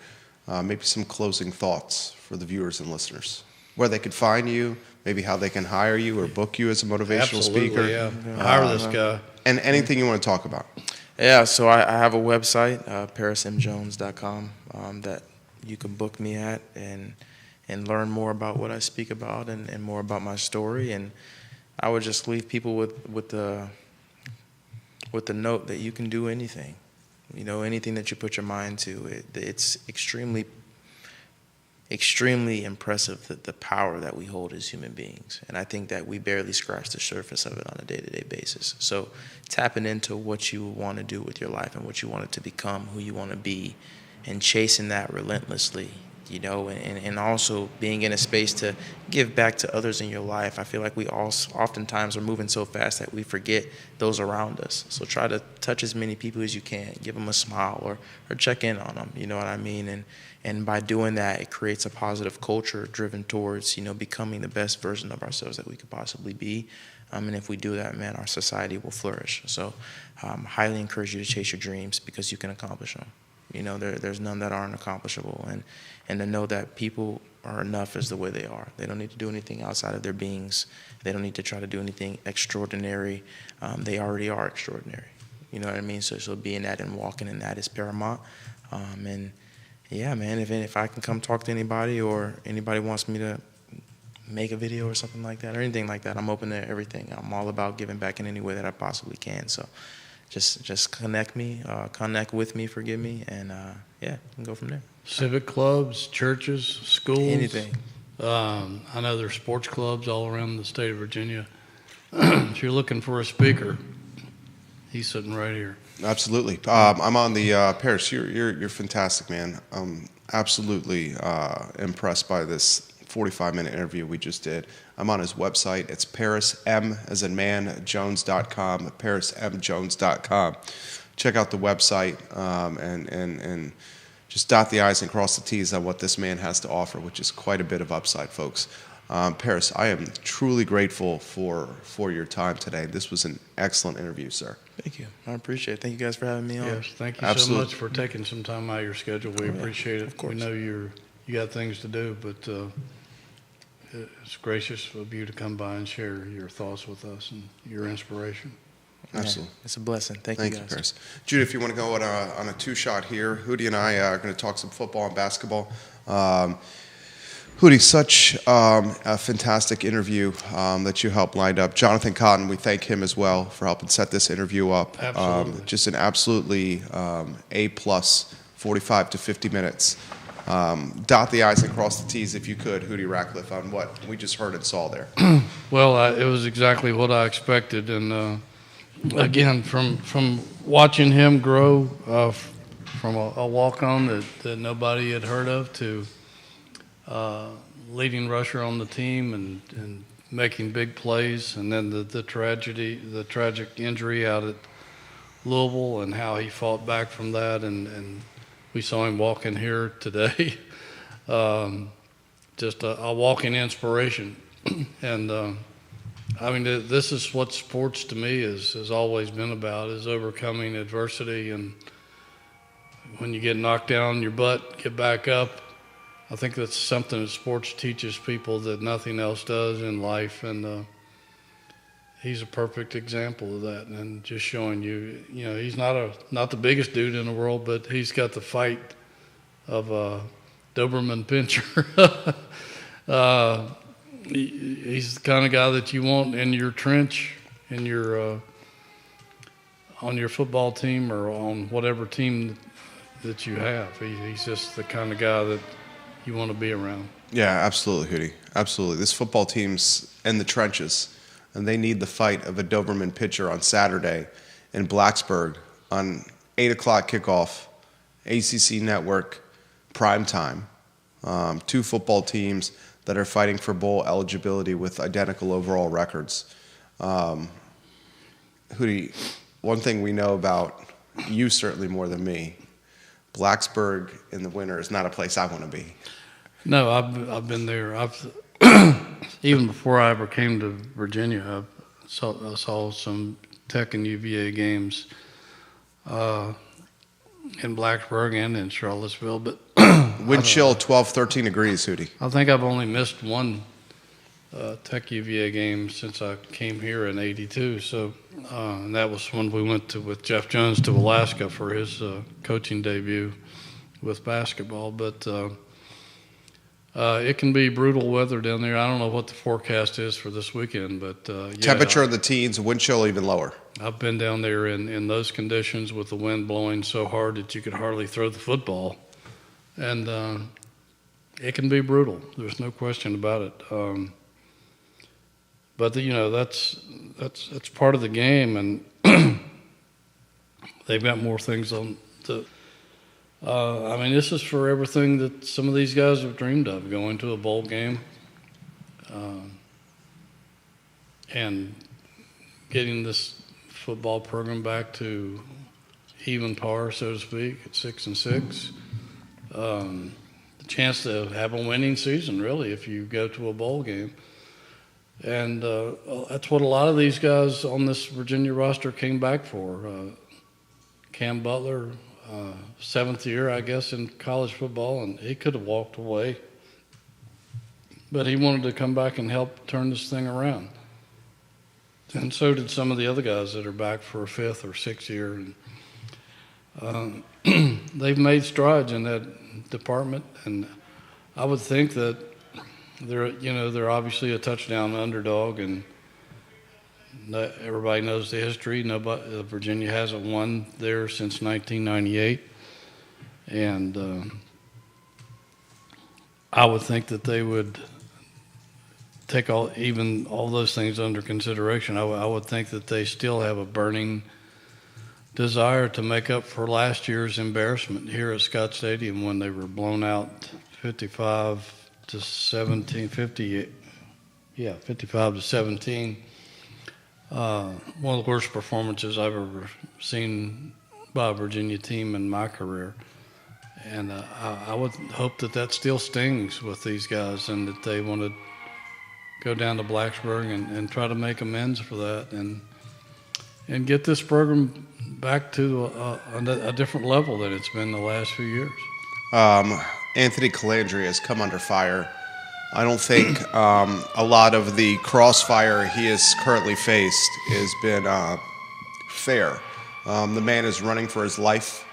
maybe some closing thoughts for the viewers and listeners, where they could find you, maybe how they can hire you or book you as a motivational speaker. Yeah. Hire this guy. And anything you want to talk about. Yeah, so I have a website, parismjones.com, that you can book me at and learn more about what I speak about and more about my story. And I would just leave people with the note that you can do anything. You know, anything that you put your mind to. It's extremely impressive the power that we hold as human beings. And I think that we barely scratch the surface of it on a day-to-day basis. So tapping into what you want to do with your life and what you want it to become, who you want to be, and chasing that relentlessly, you know, and also being in a space to give back to others in your life. I feel like we all oftentimes are moving so fast that we forget those around us. So try to touch as many people as you can, give them a smile or check in on them, you know what I mean? And by doing that, it creates a positive culture driven towards, you know, becoming the best version of ourselves that we could possibly be. And if we do that, man, our society will flourish. So highly encourage you to chase your dreams because you can accomplish them. You know, there's none that aren't accomplishable. And to know that people are enough as the way they are. They don't need to do anything outside of their beings. They don't need to try to do anything extraordinary. They already are extraordinary. You know what I mean? So being that and walking in that is paramount. yeah, man, if I can come talk to anybody or anybody wants me to make a video or something like that or anything like that, I'm open to everything. I'm all about giving back in any way that I possibly can. So just connect with me, forgive me, and yeah, we can go from there. Civic clubs, churches, schools. Anything. I know there's sports clubs all around the state of Virginia. If you're looking for a speaker, he's sitting right here. Absolutely. I'm on the Paris. You're fantastic, man. I'm absolutely impressed by this 45-minute interview we just did. I'm on his website. It's ParisM as in man Jones.com. ParisMJones.com. Check out the website and just dot the I's and cross the T's on what this man has to offer, which is quite a bit of upside, folks. Paris, I am truly grateful for your time today. This was an excellent interview, sir. Thank you. I appreciate it. Thank you guys for having me on. Yes, thank you Absolutely. so much for taking some time out of your schedule. We appreciate it. Of course. We know you got things to do, but it's gracious of you to come by and share your thoughts with us and your inspiration. Absolutely. Yeah, it's a blessing. Thank you, Thank you, guys. Paris. Judy, if you want to go on a two-shot here, Hootie and I are going to talk some football and basketball. Hootie, such a fantastic interview that you helped line up. Jonathan Cotton, we thank him as well for helping set this interview up. Absolutely. Just an absolutely A-plus 45 to 50 minutes. Dot the I's and cross the T's if you could, Hootie Ratcliffe, on what we just heard and saw there. Well, it was exactly what I expected, and again, from watching him grow from a walk-on that nobody had heard of to leading rusher on the team and making big plays, and then the tragic injury out at Louisville and how he fought back from that, and we saw him walking here today. Just a walking inspiration. And I mean, this is what sports to me has always been about, is overcoming adversity. And when you get knocked down on your butt, get back up. I think that's something that sports teaches people that nothing else does in life. And he's a perfect example of that. And just showing you, he's not the biggest dude in the world, but he's got the fight of a Doberman Pinscher. He's the kind of guy that you want in your trench, in your on your football team or on whatever team that you have. He's just the kind of guy that you want to be around. Yeah, absolutely, Hootie. Absolutely. This football team's in the trenches, and they need the fight of a Doberman pitcher on Saturday in Blacksburg on 8 o'clock kickoff, ACC Network, prime time. Two football teams that are fighting for bowl eligibility with identical overall records. Hootie, one thing we know about you certainly more than me, Blacksburg in the winter is not a place I want to be. No, I've been there. Even before I ever came to Virginia, I saw some Tech and UVA games in Blacksburg and in Charlottesville, but wind chill 12, 13 degrees, Hootie. I think I've only missed one Tech UVA game since I came here in '82. So, and that was when we went with Jeff Jones to Alaska for his coaching debut with basketball. But it can be brutal weather down there. I don't know what the forecast is for this weekend, but Temperature in the teens, wind chill even lower. I've been down there in those conditions with the wind blowing so hard that you could hardly throw the football. And it can be brutal. There's no question about it. But that's part of the game, and they've got more things on. I mean, this is for everything that some of these guys have dreamed of: going to a bowl game, and getting this football program back to even par, so to speak, at 6-6. The chance to have a winning season, really, if you go to a bowl game. And that's what a lot of these guys on this Virginia roster came back for. Cam Butler, 7th year, I guess, in college football, and he could have walked away. But he wanted to come back and help turn this thing around. And so did some of the other guys that are back for a 5th or 6th year. And they've made strides in department, and I would think that they're obviously a touchdown underdog, and everybody knows the history. Virginia hasn't won there since 1998, and I would think that they would take all those things under consideration. I would think that they still have a burning desire to make up for last year's embarrassment here at Scott Stadium when they were blown out 55-17. One of the worst performances I've ever seen by a Virginia team in my career. And I would hope that still stings with these guys, and that they want to go down to Blacksburg and try to make amends for that, and get this program back to a different level than it's been the last few years. Anthony Colandrea has come under fire. I don't think a lot of the crossfire he has currently faced has been fair. The man is running for his life.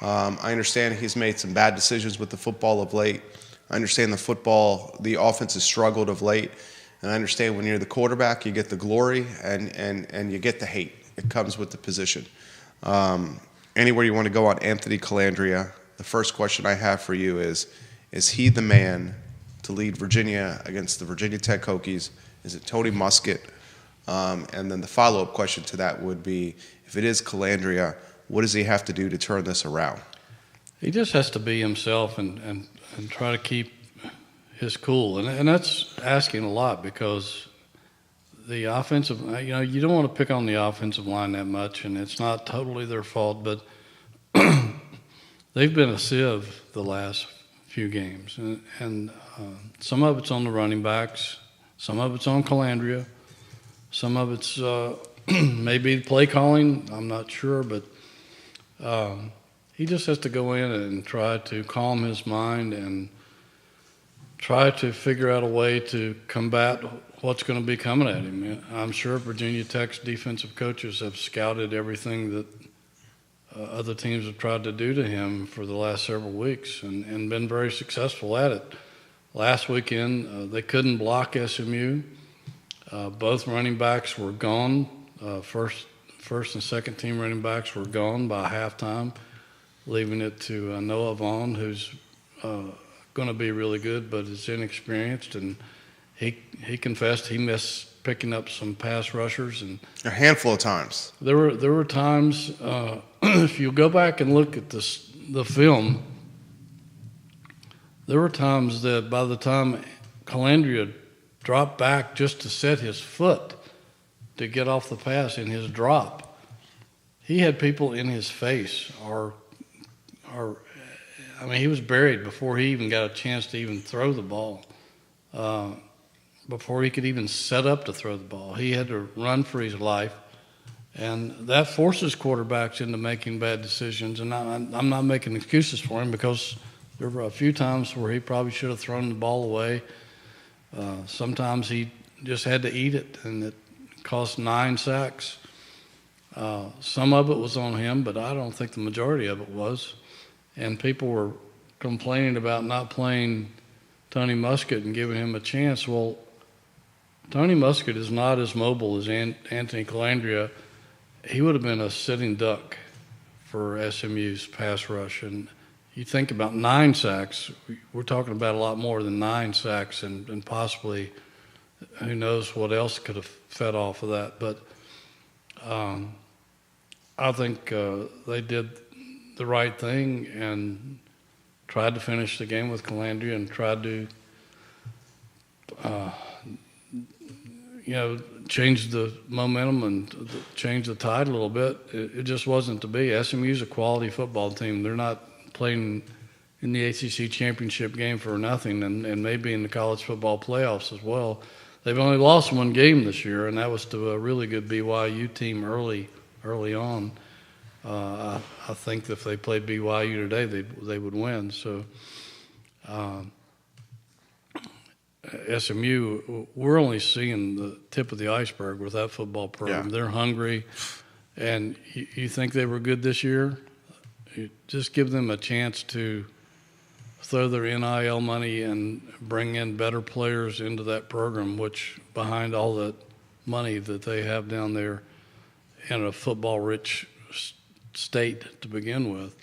I understand he's made some bad decisions with the football of late. I understand the offense has struggled of late. And I understand when you're the quarterback, you get the glory and you get the hate. It comes with the position. Anywhere you want to go on Anthony Colandrea, the first question I have for you is he the man to lead Virginia against the Virginia Tech Hokies? Is it Tony Muskett? And then the follow-up question to that would be, if it is Colandrea, what does he have to do to turn this around? He just has to be himself and try to keep his cool. And that's asking a lot, because the offensive, you don't want to pick on the offensive line that much, and it's not totally their fault, but they've been a sieve the last few games. And some of it's on the running backs, some of it's on Colandrea, some of it's maybe play calling, I'm not sure, but he just has to go in and try to calm his mind and try to figure out a way to combat what's going to be coming at him. I'm sure Virginia Tech's defensive coaches have scouted everything that other teams have tried to do to him for the last several weeks and been very successful at it. Last weekend, they couldn't block SMU. Both running backs were gone. First and second team running backs were gone by halftime, leaving it to Noah Vaughn, who's going to be really good, but is inexperienced, and he confessed he missed picking up some pass rushers, and a handful of times. There were times if you go back and look at the film, there were times that by the time Colandrea dropped back just to set his foot to get off the pass in his drop, he had people in his face, he was buried before he even got a chance to even throw the ball. Before he could even set up to throw the ball, he had to run for his life, and that forces quarterbacks into making bad decisions. And I'm not making excuses for him, because there were a few times where he probably should have thrown the ball away. Sometimes he just had to eat it, and it cost 9 sacks. Some of it was on him, but I don't think the majority of it was. And people were complaining about not playing Tony Muskett and giving him a chance. Well, Tony Muskett is not as mobile as Anthony Colandrea. He would have been a sitting duck for SMU's pass rush. And you think about 9 sacks, we're talking about a lot more than 9 sacks, and possibly who knows what else could have fed off of that. But I think they did the right thing and tried to finish the game with Colandrea and tried to change the momentum and change the tide a little bit. It just wasn't to be. SMU's a quality football team. They're not playing in the ACC championship game for nothing, and maybe in the college football playoffs as well. They've only lost 1 game this year, and that was to a really good BYU team early on. I think that if they played BYU today, they would win. So SMU, we're only seeing the tip of the iceberg with that football program. Yeah. They're hungry, and you think they were good this year? You just give them a chance to throw their NIL money and bring in better players into that program, which behind all that money that they have down there in a football-rich state to begin with,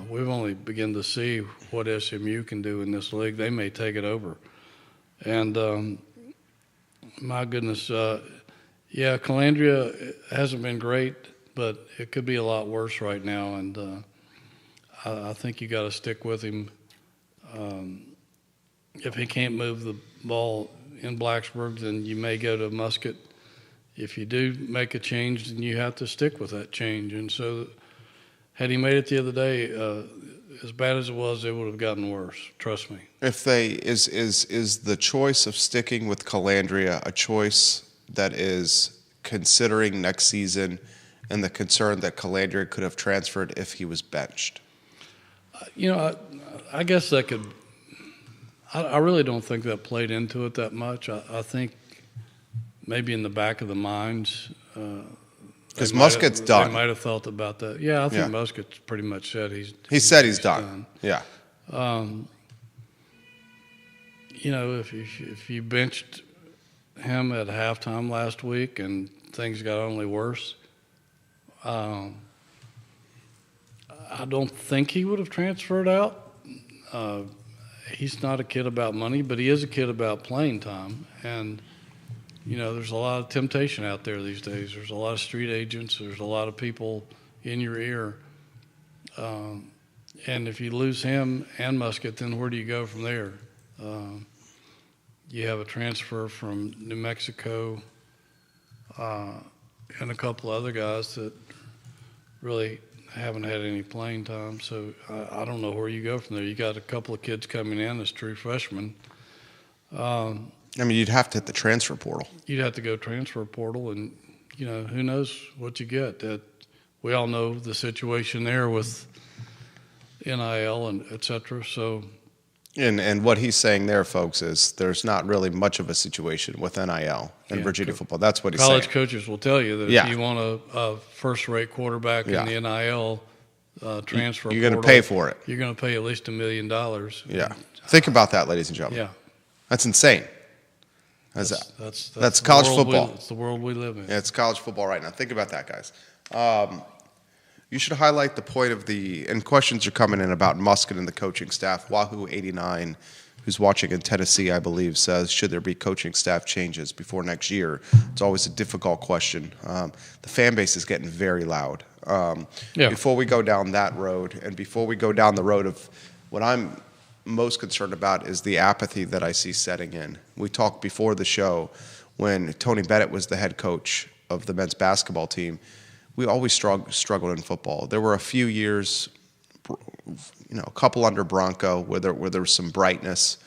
we've only begun to see what SMU can do in this league. They may take it over. And my goodness, yeah, Calandria hasn't been great, but it could be a lot worse right now. And I think you got to stick with him. If he can't move the ball in Blacksburg, then you may go to Musket. If you do make a change, then you have to stick with that change. And so, had he made it the other day, as bad as it was, it would have gotten worse. Trust me. If they is the choice of sticking with Calandria a choice that is considering next season, and the concern that Calandria could have transferred if he was benched? You know, I guess that could. I really don't think that played into it that much. I think maybe in the back of the minds. Because Musket's done. They might have thought about that. Yeah, I think Yeah. Musket's pretty much said He said he's done. Yeah. You know, if you benched him at halftime last week and things got only worse, I don't think he would have transferred out. He's not a kid about money, but he is a kid about playing time. And, you know, there's a lot of temptation out there these days. There's a lot of street agents. There's a lot of people in your ear. And if you lose him and Musket, then where do you go from there? You have a transfer from New Mexico and a couple other guys that really haven't had any playing time. So I don't know where you go from there. You got a couple of kids coming in as true freshmen. I mean, you'd have to hit the transfer portal. You'd have to go transfer portal, and, you know, who knows what you get. We all know the situation there with NIL and et cetera. So, And what he's saying there, folks, is there's not really much of a situation with NIL in Virginia football. That's what he's college saying. coaches will tell you that Yeah. if you want a first-rate quarterback Yeah. in the NIL transfer You're going to portal, pay for it. You're going to pay at least $1 million. Yeah. Think about that, ladies and gentlemen. Yeah. That's insane. That's That's the college world football. It's the world we live in. Yeah, it's college football right now. Think about that, guys. You should highlight the point of and questions are coming in about Musket and the coaching staff. Wahoo89, who's watching in Tennessee, I believe, says, should there be coaching staff changes before next year? It's always a difficult question. The fan base is getting very loud. Before we go down that road, and before we go down the road of what I'm most concerned about is the apathy that I see setting in. We talked before the show when Tony Bennett was the head coach of the men's basketball team. We always struggled in football. There were a few years, a couple under Bronco where there was some brightness.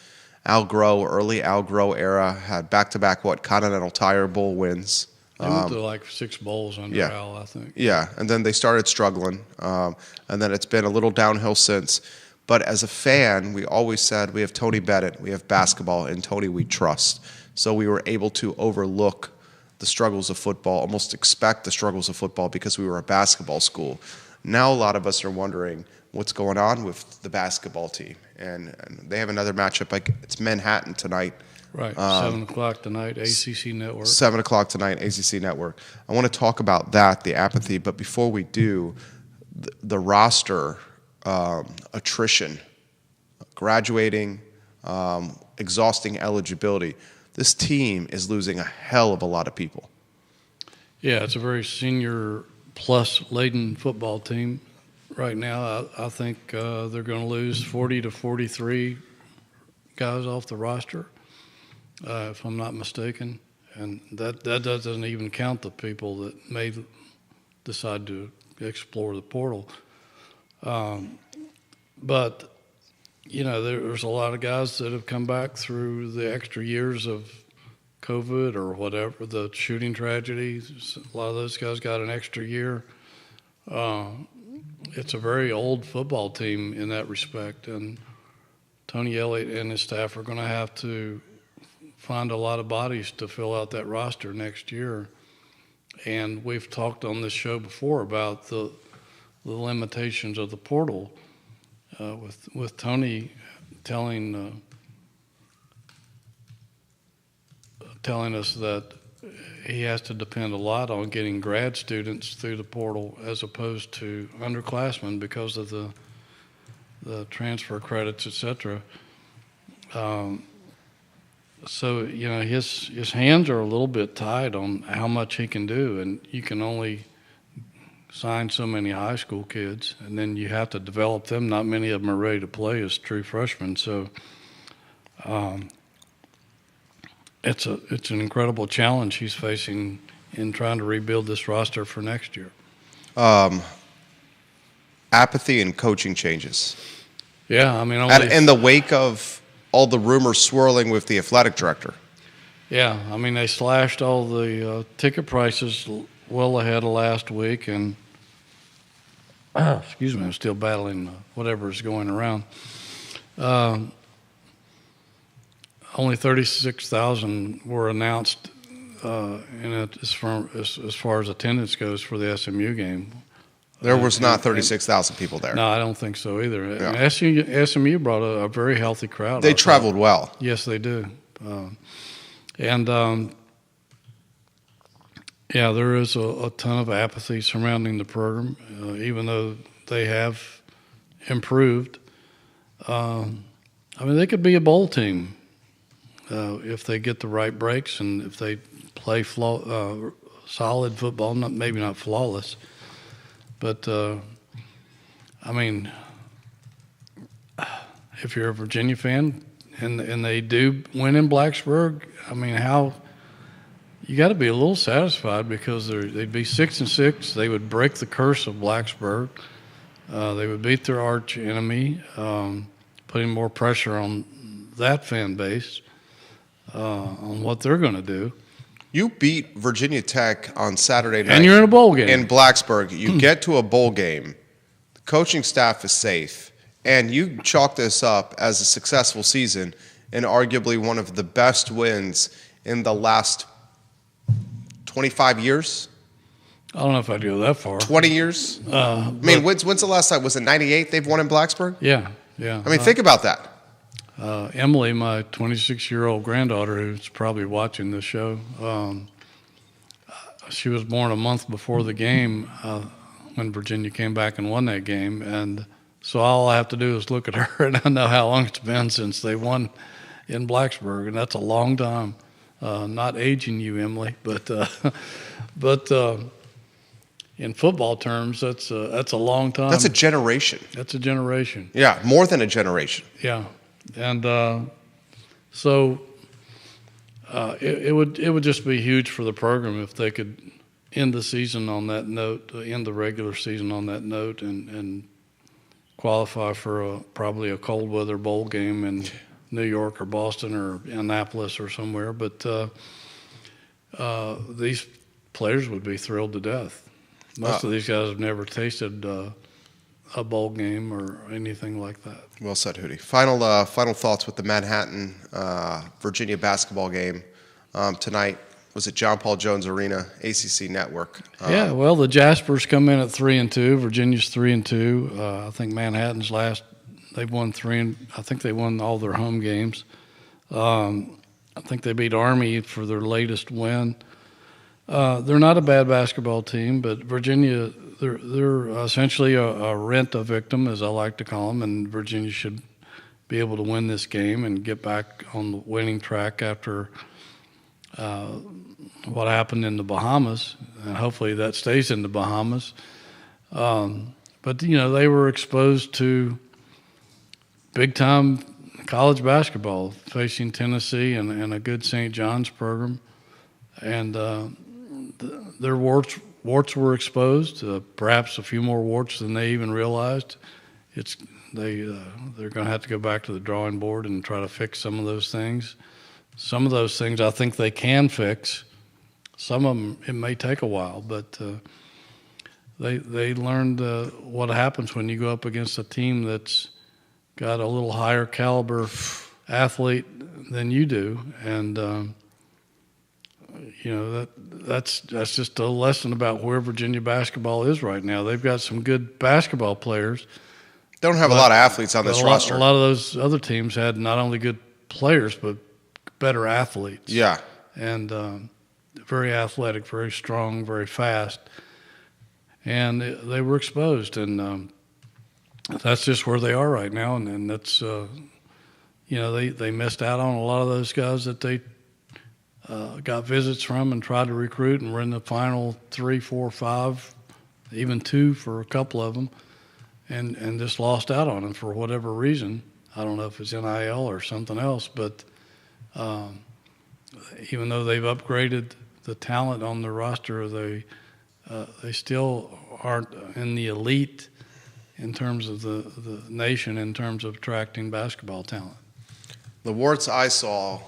Early Al Groh era had back-to-back Continental Tire Bowl wins. They went to like 6 bowls under Al, I think. Yeah, and then they started struggling, and then it's been a little downhill since. But as a fan, we always said we have Tony Bennett, we have basketball, and Tony we trust. So we were able to overlook the struggles of football, almost expect the struggles of football because we were a basketball school. Now a lot of us are wondering what's going on with the basketball team. And they have another matchup. It's Manhattan tonight. Right, 7 o'clock tonight, ACC Network. 7 o'clock tonight, ACC Network. I want to talk about that, the apathy. But before we do, the roster attrition, graduating, exhausting eligibility. This team is losing a hell of a lot of people. Yeah, it's a very senior plus laden football team right now. I think they're going to lose 40 to 43 guys off the roster, if I'm not mistaken. And that doesn't even count the people that may decide to explore the portal. But, there's a lot of guys that have come back through the extra years of COVID or whatever, the shooting tragedies. A lot of those guys got an extra year. It's a very old football team in that respect, and Tony Elliott and his staff are going to have to find a lot of bodies to fill out that roster next year. And we've talked on this show before about the limitations of the portal. with Tony telling us that he has to depend a lot on getting grad students through the portal as opposed to underclassmen because of the transfer credits, etc. So his hands are a little bit tied on how much he can do, and you can only sign so many high school kids, and then you have to develop them. Not many of them are ready to play as true freshmen, so it's an incredible challenge he's facing in trying to rebuild this roster for next year. Apathy and coaching changes. Yeah, I mean, In the wake of all the rumors swirling with the athletic director. Yeah, I mean, they slashed all the ticket prices well ahead of last week, and excuse me, I'm still battling whatever is going around. Only 36,000 were announced as far as attendance goes for the SMU game. There was not 36,000 people there. No, I don't think so either. Yeah. SMU brought a very healthy crowd. They traveled well. Yes, they do. There is a ton of apathy surrounding the program, even though they have improved. I mean, they could be a bowl team if they get the right breaks and if they play solid football, maybe not flawless. But, I mean, if you're a Virginia fan and they do win in Blacksburg, I mean, you got to be a little satisfied because they'd be 6-6. They would break the curse of Blacksburg. They would beat their arch enemy, putting more pressure on that fan base on what they're going to do. You beat Virginia Tech on Saturday night. And you're in a bowl game. In Blacksburg. You get to a bowl game. The coaching staff is safe. And you chalk this up as a successful season and arguably one of the best wins in the last 25 years. I don't know if I'd go that far. 20 years? I mean, when's the last time? Was it 98 they've won in Blacksburg? Yeah. I mean, think about that. Emily, my 26-year-old granddaughter, who's probably watching this show, she was born a month before the game when Virginia came back and won that game. And so all I have to do is look at her, and I know how long it's been since they won in Blacksburg, and that's a long time. Not aging you, Emily, but in football terms, that's a long time. That's a generation. That's a generation. Yeah, more than a generation. Yeah, and so it would just be huge for the program if they could end the season on that note, end the regular season on that note, and qualify for probably a cold weather bowl game in New York or Boston or Annapolis or somewhere. But these players would be thrilled to death. Most of these guys have never tasted a bowl game or anything like that. Well said, Hootie. Final thoughts with the Manhattan Virginia basketball game tonight. Was it John Paul Jones Arena, ACC Network? Yeah, well, the Jaspers come in at 3-2. Virginia's 3-2. I think Manhattan's they've won 3, and I think they won all their home games. I think they beat Army for their latest win. They're not a bad basketball team, but Virginia, they're essentially a rent-a-victim, as I like to call them, and Virginia should be able to win this game and get back on the winning track after what happened in the Bahamas, and hopefully that stays in the Bahamas. But, they were exposed to big-time college basketball, facing Tennessee and a good St. John's program. And their warts were exposed, perhaps a few more warts than they even realized. They're going to have to go back to the drawing board and try to fix some of those things. Some of those things I think they can fix. Some of them, it may take a while, but they learned what happens when you go up against a team that's got a little higher caliber athlete than you do, and that's just a lesson about where Virginia basketball is right now. They've got some good basketball players, They don't have a lot of athletes on But this a roster. lot of those other teams had not only good players but better athletes. Yeah. And very athletic, very strong, very fast. And they were exposed, and that's just where they are right now. And that's, they missed out on a lot of those guys that they got visits from and tried to recruit, and were in the final 3, 4, 5, even 2 for a couple of them, and just lost out on them for whatever reason. I don't know if it's NIL or something else, but even though they've upgraded the talent on the roster, they still aren't in the elite in terms of the nation, in terms of attracting basketball talent. The warts I saw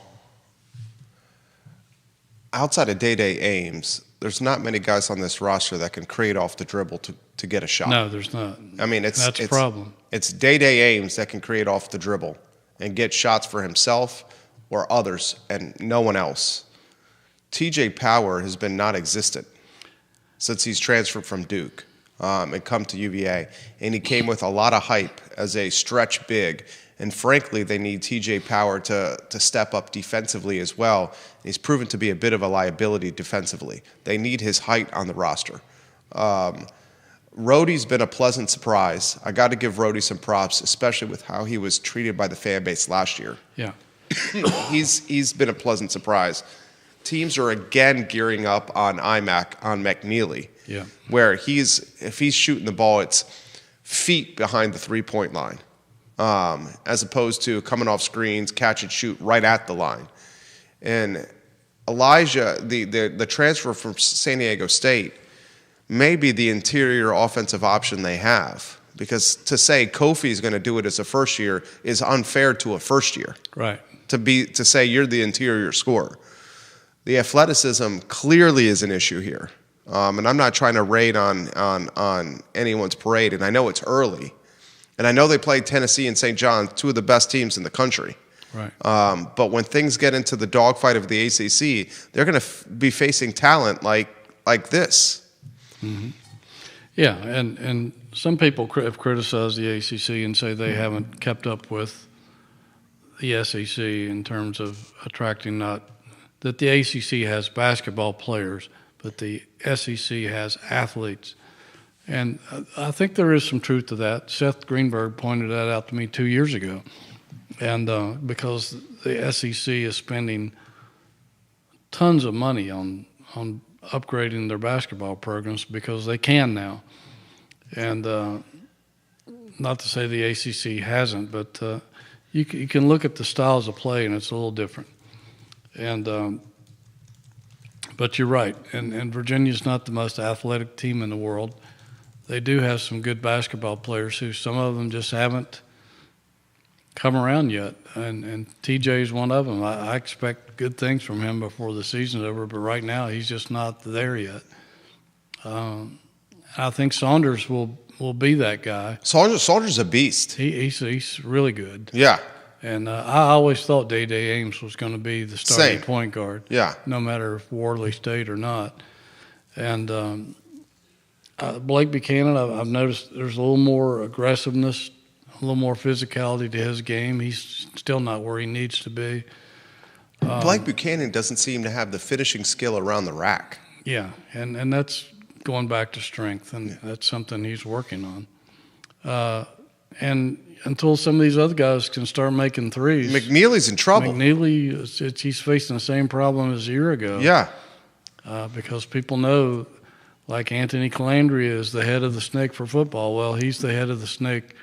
outside of Day Ames, there's not many guys on this roster that can create off the dribble to get a shot. No, there's not. I mean, it's a problem. It's Day Ames that can create off the dribble and get shots for himself or others, and no one else. TJ Power has been non-existent since he's transferred from Duke and come to UVA, and he came with a lot of hype as a stretch big. And frankly, they need TJ Power to step up defensively as well. He's proven to be a bit of a liability defensively. They need his height on the roster. Rhodey's been a pleasant surprise. I got to give Rhodey some props, especially with how he was treated by the fan base last year. Yeah. He's been a pleasant surprise. Teams are again gearing up on McNeely. Yeah. Where if he's shooting the ball, it's feet behind the 3-point line. As opposed to coming off screens, catch and shoot right at the line. And Elijah, the transfer from San Diego State, may be the interior offensive option they have. Because to say Kofi is going to do it as a first year is unfair to a first year. Right. To say you're the interior scorer. The athleticism clearly is an issue here. And I'm not trying to raid on anyone's parade, and I know it's early. And I know they played Tennessee and St. John's, 2 of the best teams in the country. Right. But when things get into the dogfight of the ACC, they're going to be facing talent like this. Mm-hmm. Yeah, and some people have criticized the ACC and say they haven't kept up with the SEC in terms of attracting that the ACC has basketball players, but the SEC has athletes. And I think there is some truth to that. Seth Greenberg pointed that out to me 2 years ago. And because the SEC is spending tons of money on upgrading their basketball programs because they can now. And not to say the ACC hasn't, but you can look at the styles of play and it's a little different. And but you're right. And Virginia's not the most athletic team in the world. They do have some good basketball players who some of them just haven't come around yet. And TJ is one of them. I expect good things from him before the season's over, but right now he's just not there yet. I think Saunders will be that guy. Saunders a beast. He's really good. Yeah. And I always thought Day Ames was going to be the starting point guard. Yeah. No matter if Worley stayed or not. And Blake Buchanan, I've noticed there's a little more aggressiveness, a little more physicality to his game. He's still not where he needs to be. Blake Buchanan doesn't seem to have the finishing skill around the rack. Yeah, and that's going back to strength, and that's something he's working on. And until some of these other guys can start making threes. McNeely's in trouble. McNeely, he's facing the same problem as a year ago. Yeah. Because people know, like Anthony Calandria is the head of the snake for football. Well, he's the head of the snake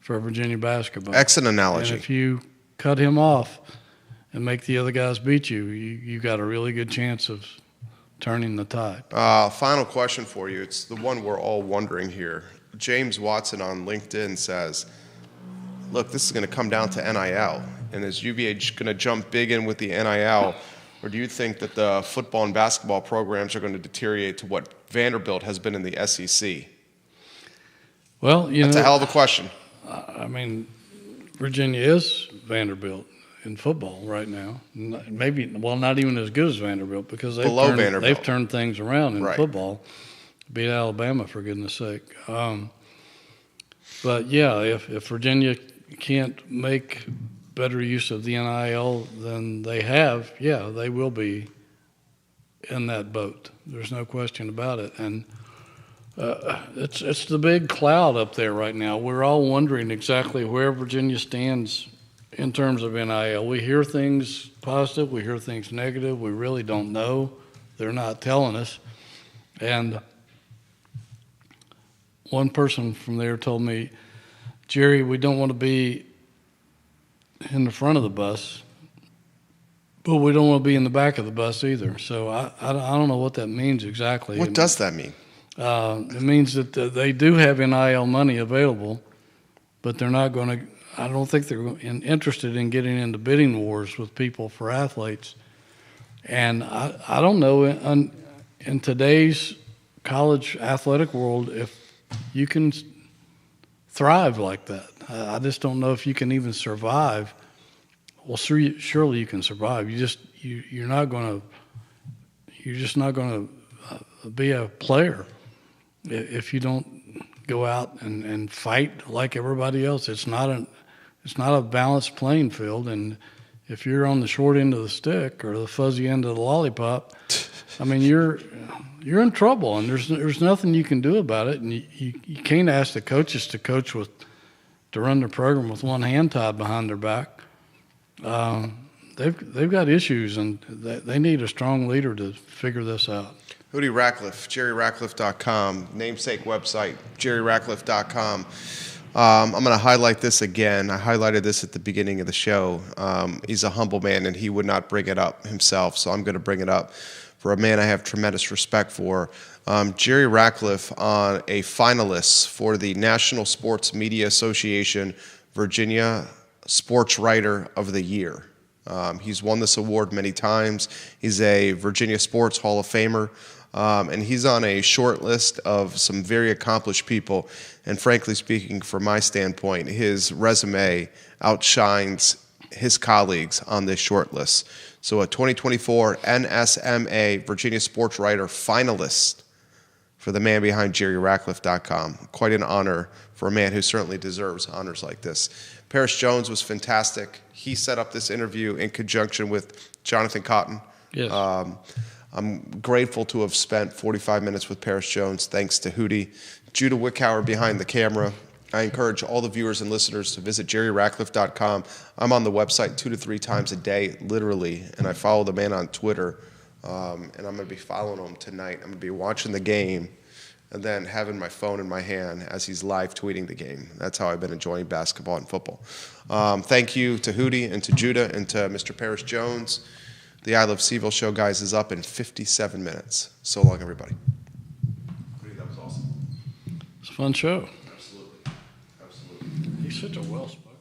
for Virginia basketball. Excellent analogy. And if you cut him off and make the other guys beat you, you got a really good chance of turning the tide. Final question for you. It's the one we're all wondering here. James Watson on LinkedIn says, look, this is going to come down to NIL. And is UVA going to jump big in with the NIL, or do you think that the football and basketball programs are going to deteriorate to what Vanderbilt has been in the SEC? Well, that's a hell of a question. I mean, Virginia is Vanderbilt in football right now. Maybe, not even as good as Vanderbilt because they've turned things around in football. Beat Alabama, for goodness sake. But yeah, if Virginia can't make better use of the NIL than they have, yeah, they will be in that boat. There's no question about it. And it's the big cloud up there right now. We're all wondering exactly where Virginia stands in terms of NIL. We hear things positive, we hear things negative. We really don't know. They're not telling us. And one person from there told me, Jerry, we don't want to be in the front of the bus, but we don't want to be in the back of the bus either. So I don't know what that means exactly. What does that mean? It means that they do have NIL money available, but they're not going to. I don't think they're interested in getting into bidding wars with people for athletes. And I don't know in today's college athletic world if you can thrive like that. I just don't know if you can even survive. Well, surely you can survive. You're just not going to be a player if you don't go out and fight like everybody else. It's not a balanced playing field, and if you're on the short end of the stick or the fuzzy end of the lollipop, I mean you're in trouble, and there's nothing you can do about it. And you can't ask the coaches to run their program with one hand tied behind their back. They've got issues, and they need a strong leader to figure this out. Hootie Ratcliffe, JerryRatcliffe.com, namesake website, JerryRatcliffe.com. I'm going to highlight this again. I highlighted this at the beginning of the show. He's a humble man, and he would not bring it up himself, so I'm going to bring it up for a man I have tremendous respect for. Jerry Ratcliffe, a finalist for the National Sports Media Association Virginia Sports Writer of the Year. He's won this award many times. He's a Virginia Sports Hall of Famer. And he's on a short list of some very accomplished people. And frankly speaking, from my standpoint, his resume outshines his colleagues on this short list. So a 2024 NSMA Virginia Sports Writer finalist for the man behind JerryRatcliffe.com. Quite an honor for a man who certainly deserves honors like this. Paris Jones was fantastic. He set up this interview in conjunction with Jonathan Cotton. Yes. I'm grateful to have spent 45 minutes with Paris Jones, thanks to Hootie. Judah Wickhauer behind the camera. I encourage all the viewers and listeners to visit JerryRatcliffe.com. I'm on the website 2 to 3 times a day, literally, and I follow the man on Twitter, and I'm going to be following him tonight. I'm going to be watching the game and then having my phone in my hand as he's live tweeting the game. That's how I've been enjoying basketball and football. Thank you to Hootie and to Judah and to Mr. Paris Jones. The I Love Seville show, guys, is up in 57 minutes. So long, everybody. That was awesome. It's a fun show. Absolutely. He's such a well-spoken.